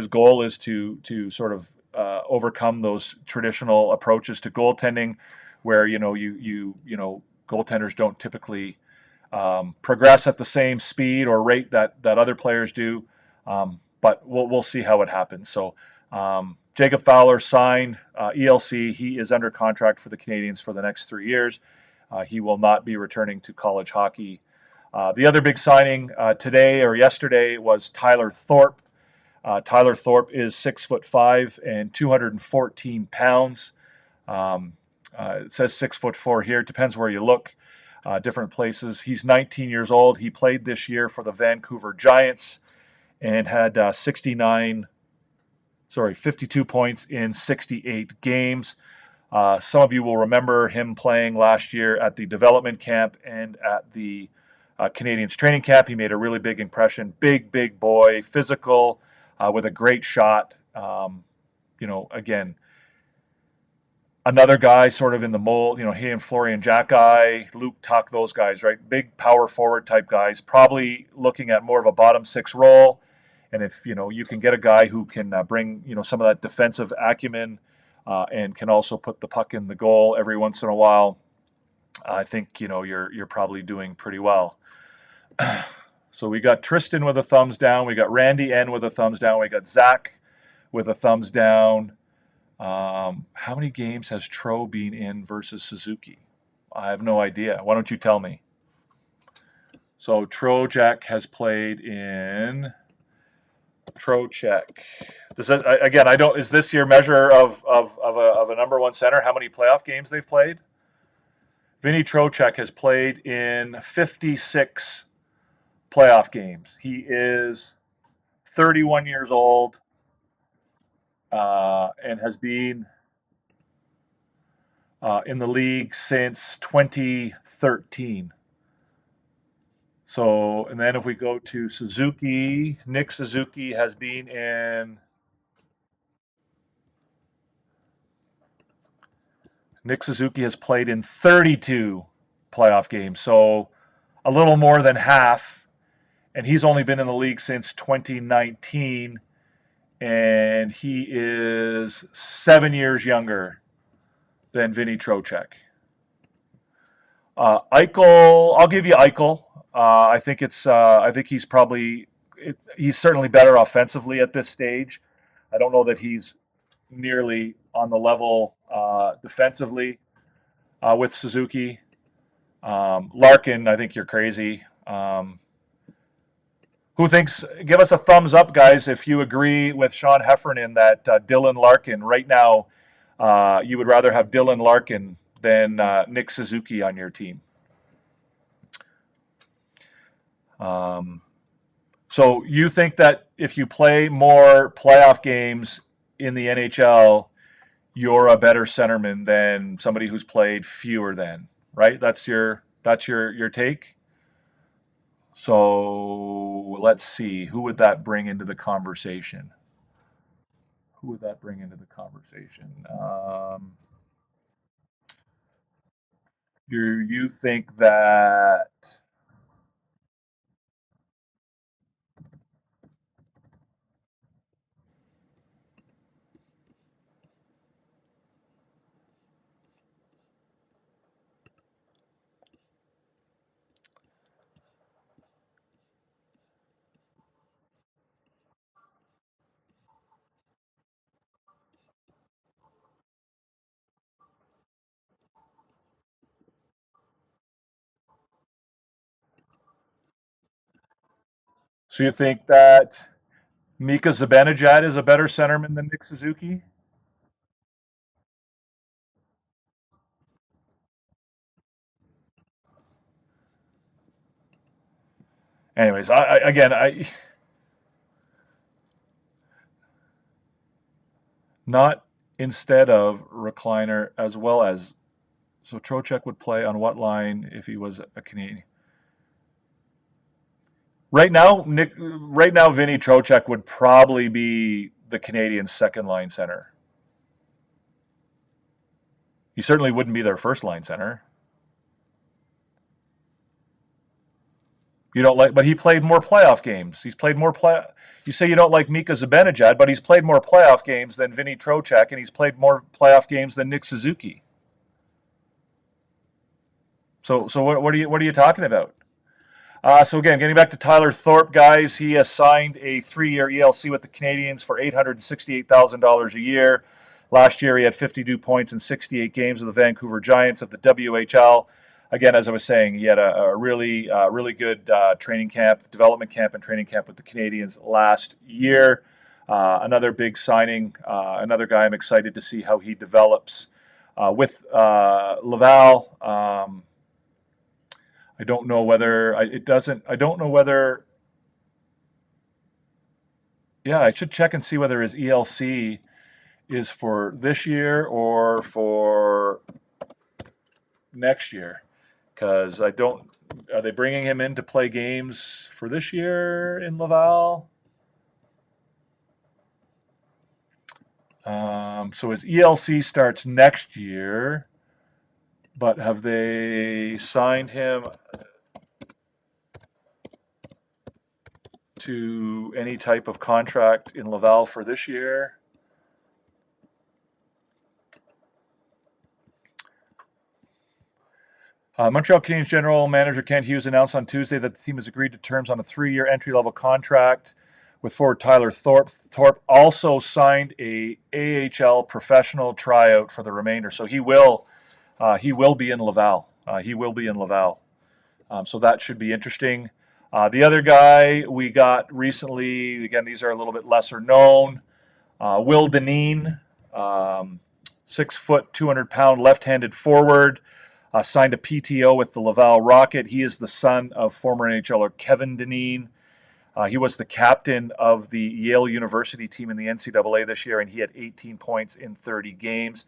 goal is to sort of overcome those traditional approaches to goaltending, where goaltenders don't typically progress at the same speed or rate that other players do. But we'll see how it happens. So Jacob Fowler signed ELC. He is under contract for the Canadiens for the next 3 years. He will not be returning to college hockey. The other big signing today or yesterday was Tyler Thorpe. Tyler Thorpe is 6'5" and 214 pounds. It says 6'4" here. It depends where you look. Different places. He's 19 years old. He played this year for the Vancouver Giants and had 52 points in 68 games. Some of you will remember him playing last year at the development camp and at the Canadiens training camp. He made a really big impression. Big boy, physical, with a great shot. Again, another guy sort of in the mold. He and Florian Jacki, Luke Tuck, those guys, right? Big power forward type guys. Probably looking at more of a bottom 6 role. And if you can get a guy who can bring some of that defensive acumen and can also put the puck in the goal every once in a while, I think you're probably doing pretty well. So we got Tristan with a thumbs down. We got Randy N with a thumbs down. We got Zach with a thumbs down. How many games has Tro been in versus Suzuki? I have no idea. Why don't you tell me? So Trocheck has played in Trocheck. Again, I don't. Is this your measure of a number one center? How many playoff games they've played? Vinny Trocheck has played in 56 playoff games. He is 31 years old and has been in the league since 2013. So, and then if we go to Suzuki, Nick Suzuki has been in. Nick Suzuki has played in 32 playoff games, so a little more than half. And he's only been in the league since 2019, and he is 7 years younger than Vinny Trocheck. Eichel, I'll give you Eichel. I think he's probably he's certainly better offensively at this stage. I don't know that he's nearly on the level defensively with Suzuki. Larkin, I think you're crazy. Who thinks? Give us a thumbs up, guys, if you agree with Sean Heffernan that Dylan Larkin right now, you would rather have Dylan Larkin than Nick Suzuki on your team. So you think that if you play more playoff games in the NHL, you're a better centerman than somebody who's played fewer than, right? That's your take? So let's see. Who would that bring into the conversation? Do you think that so you think that Mika Zibanejad is a better centerman than Nick Suzuki? Anyways, I not instead of recliner as well as, so Trocheck would play on what line if he was a Canadian? Right now, Vinny Trocheck would probably be the Canadiens' second line center. He certainly wouldn't be their first line center. You don't like, but he played more playoff games. He's played more play. You say you don't like Mika Zibanejad, but he's played more playoff games than Vinny Trocheck, and he's played more playoff games than Nick Suzuki. So what are you talking about? So again, getting back to Tyler Thorpe, guys, he has signed a 3-year ELC with the Canadiens for $868,000 a year. Last year, he had 52 points in 68 games with the Vancouver Giants of the WHL. Again, as I was saying, he had a really good training camp, development camp, and training camp with the Canadiens last year. Another big signing, another guy I'm excited to see how he develops with Laval. I don't know whether Yeah, I should check and see whether his ELC is for this year or for next year. Because are they bringing him in to play games for this year in Laval? So his ELC starts next year, but have they signed him to any type of contract in Laval for this year? Montreal Canadiens general manager Kent Hughes announced on Tuesday that the team has agreed to terms on a 3-year entry-level contract with forward Tyler Thorpe. Thorpe also signed a AHL professional tryout for the remainder, so he will be in Laval. So that should be interesting. The other guy we got recently, again, these are a little bit lesser known. Will Dineen, 6 foot, 200-pound left-handed forward. Signed a PTO with the Laval Rocket. He is the son of former NHLer Kevin Dineen. He was the captain of the Yale University team in the NCAA this year, and he had 18 points in 30 games.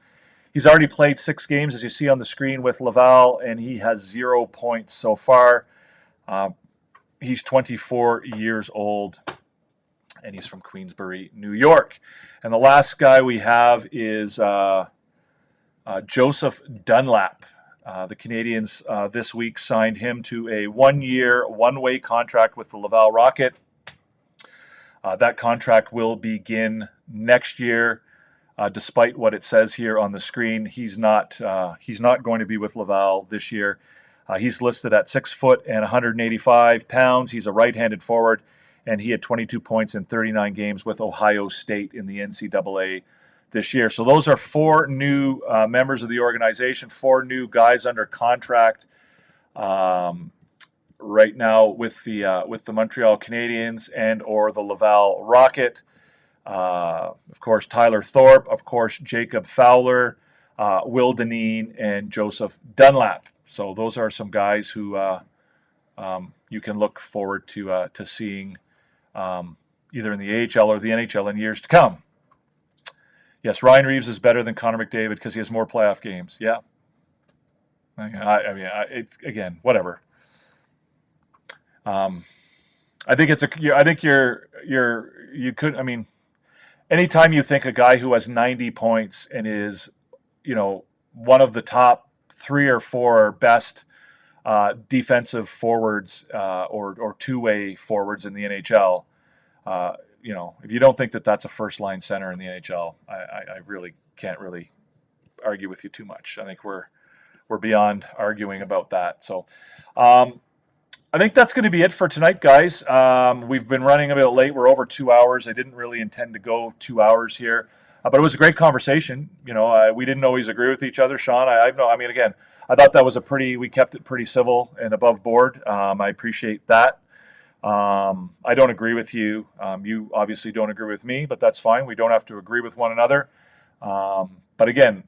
He's already played 6 games, as you see on the screen, with Laval, and he has 0 points so far. He's 24 years old, and he's from Queensbury, New York. And the last guy we have is Joseph Dunlap. The Canadiens this week signed him to a 1-year, one-way contract with the Laval Rocket. That contract will begin next year. Despite what it says here on the screen, he's not going to be with Laval this year. He's listed at 6 foot and 185 pounds. He's a right-handed forward, and he had 22 points in 39 games with Ohio State in the NCAA this year. So those are 4 new members of the organization, 4 new guys under contract right now with the Montreal Canadiens and or the Laval Rocket. Of course, Tyler Thorpe, of course, Jacob Fowler, Will Deneen, and Joseph Dunlap. So those are some guys who you can look forward to seeing either in the AHL or the NHL in years to come. Yes, Ryan Reeves is better than Connor McDavid because he has more playoff games. Yeah. Again, whatever. I think you could. I mean, anytime you think a guy who has 90 points and is, one of the top 3 or 4 best defensive forwards or two-way forwards in the NHL, if you don't think that that's a first-line center in the NHL, I really can't really argue with you too much. I think we're beyond arguing about that. So I think that's going to be it for tonight, guys. We've been running a bit late. We're over 2 hours. I didn't really intend to go 2 hours here, but it was a great conversation. We didn't always agree with each other, Sean. Again, I thought that was we kept it pretty civil and above board. I appreciate that. I don't agree with you. You obviously don't agree with me, but that's fine. We don't have to agree with one another. But again,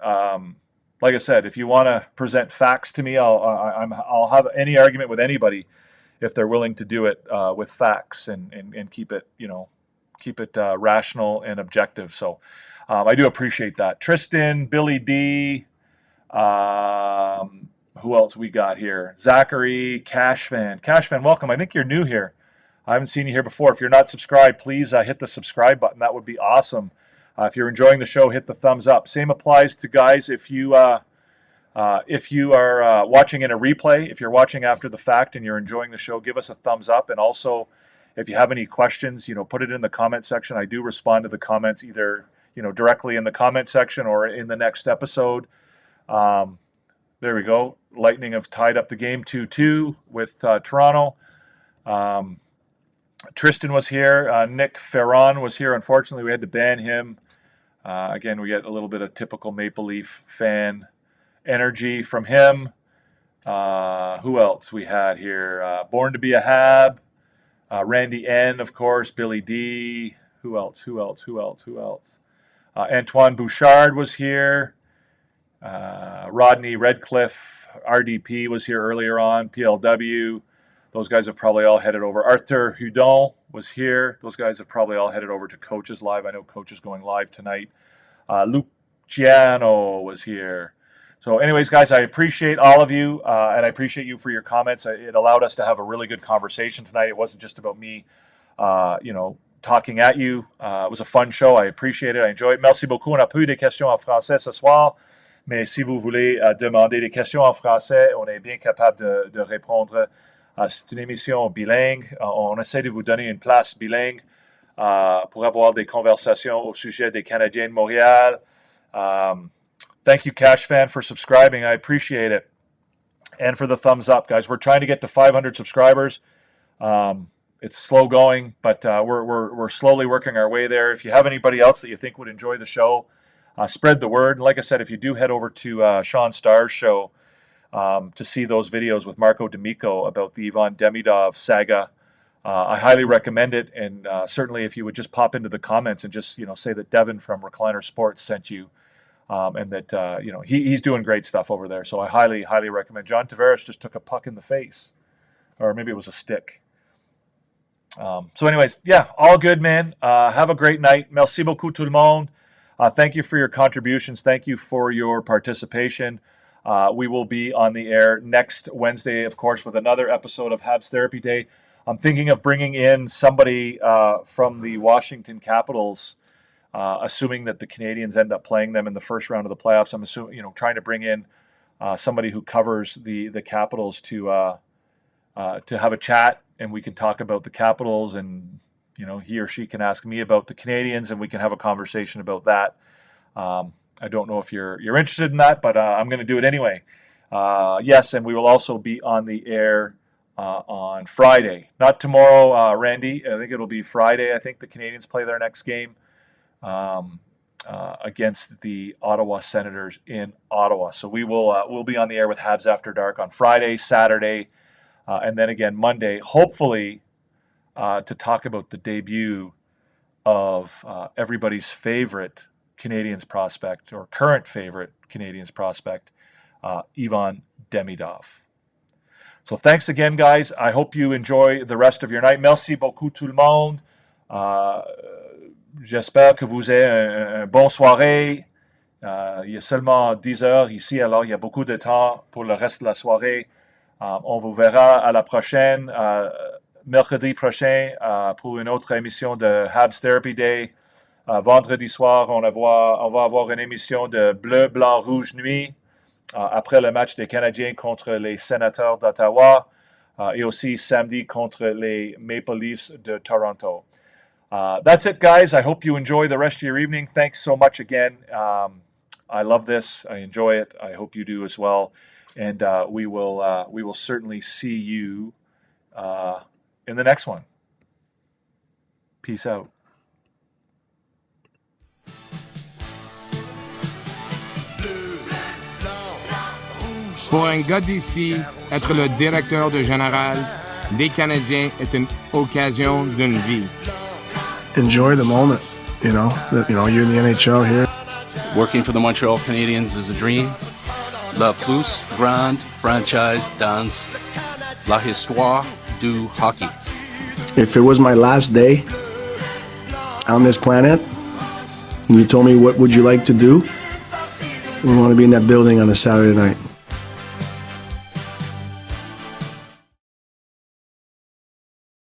like I said, if you want to present facts to me, I'll have any argument with anybody if they're willing to do it with facts and keep it rational and objective. So I do appreciate that. Tristan, Billy D. Who else we got here? Zachary, Cashvan, welcome. I think you're new here. I haven't seen you here before. If you're not subscribed, please hit the subscribe button. That would be awesome. If you're enjoying the show, hit the thumbs up. Same applies to guys if you are watching in a replay. If you're watching after the fact and you're enjoying the show, give us a thumbs up. And also, if you have any questions, put it in the comment section. I do respond to the comments either directly in the comment section or in the next episode. There we go. Lightning have tied up the game 2-2 with Toronto. Tristan was here. Nick Ferron was here. Unfortunately, we had to ban him. Again, we get a little bit of typical Maple Leaf fan energy from him. Who else we had here? Born to be a Hab. Randy N, of course. Billy D. Who else? Antoine Bouchard was here. Rodney Redcliffe, RDP was here earlier on. PLW. Those guys have probably all headed over. Arthur Hudon was here. Those guys have probably all headed over to Coaches Live. I know Coach is going live tonight. Luciano was here. So anyways, guys, I appreciate all of you, and I appreciate you for your comments. It allowed us to have a really good conversation tonight. It wasn't just about me, talking at you. It was a fun show. I appreciate it. I enjoy it. Merci beaucoup. On a pas eu des questions en français ce soir, mais si vous voulez demander des questions en français, on est bien capable de répondre. C'est une émission bilingue. On essaie de vous donner une place bilingue pour avoir des conversations au sujet des Canadiens de Montréal. Thank you, Cash Fan, for subscribing. I appreciate it. And for the thumbs up, guys. We're trying to get to 500 subscribers. It's slow going, but we're slowly working our way there. If you have anybody else that you think would enjoy the show, spread the word. And like I said, if you do head over to Sean Starr's show, to see those videos with Marco D'Amico about the Ivan Demidov saga. I highly recommend it, and certainly if you would just pop into the comments and just say that Devin from Recliner Sports sent you, and that he's doing great stuff over there. So I highly recommend. John Tavares just took a puck in the face, or maybe it was a stick. So anyways, yeah, all good, man. Have a great night. Merci beaucoup tout le monde. Thank you for your contributions. Thank you for your participation. We will be on the air next Wednesday, of course, with another episode of HABS Therapy Day. I'm thinking of bringing in somebody from the Washington Capitals, assuming that the Canadiens end up playing them in the first round of the playoffs. I'm assuming, trying to bring in somebody who covers the Capitals to have a chat, and we can talk about the Capitals, and he or she can ask me about the Canadiens, and we can have a conversation about that. I don't know if you're interested in that, but I'm going to do it anyway. Yes, and we will also be on the air on Friday. Not tomorrow, Randy. I think it'll be Friday. I think the Canadiens play their next game against the Ottawa Senators in Ottawa. So we'll be on the air with Habs After Dark on Friday, Saturday, and then again Monday, hopefully to talk about the debut of everybody's favorite Canadiens prospect, or current favorite Canadiens prospect, Ivan Demidov. So thanks again, guys. I hope you enjoy the rest of your night. Merci beaucoup tout le monde. J'espère que vous avez une bonne soirée. Il y a seulement 10 heures ici, alors il y a beaucoup de temps pour le reste de la soirée. On vous verra à la prochaine, mercredi prochain, pour une autre émission de HABS Therapy Day. Vendredi soir, on va avoir une émission de Bleu, Blanc, Rouge, Nuit. Après le match des Canadiens contre les Sénateurs d'Ottawa, et aussi samedi contre les Maple Leafs de Toronto. That's it, guys. I hope you enjoy the rest of your evening. Thanks so much again. I love this. I enjoy it. I hope you do as well. And we will certainly see you in the next one. Peace out. Pour un gars d'ici, être le directeur de général des Canadiens est une occasion d'une vie. Enjoy the moment, you're in the NHL here. Working for the Montreal Canadiens is a dream. La plus grande franchise dans la histoire du hockey. If it was my last day on this planet, and you told me what would you like to do, we want to be in that building on a Saturday night.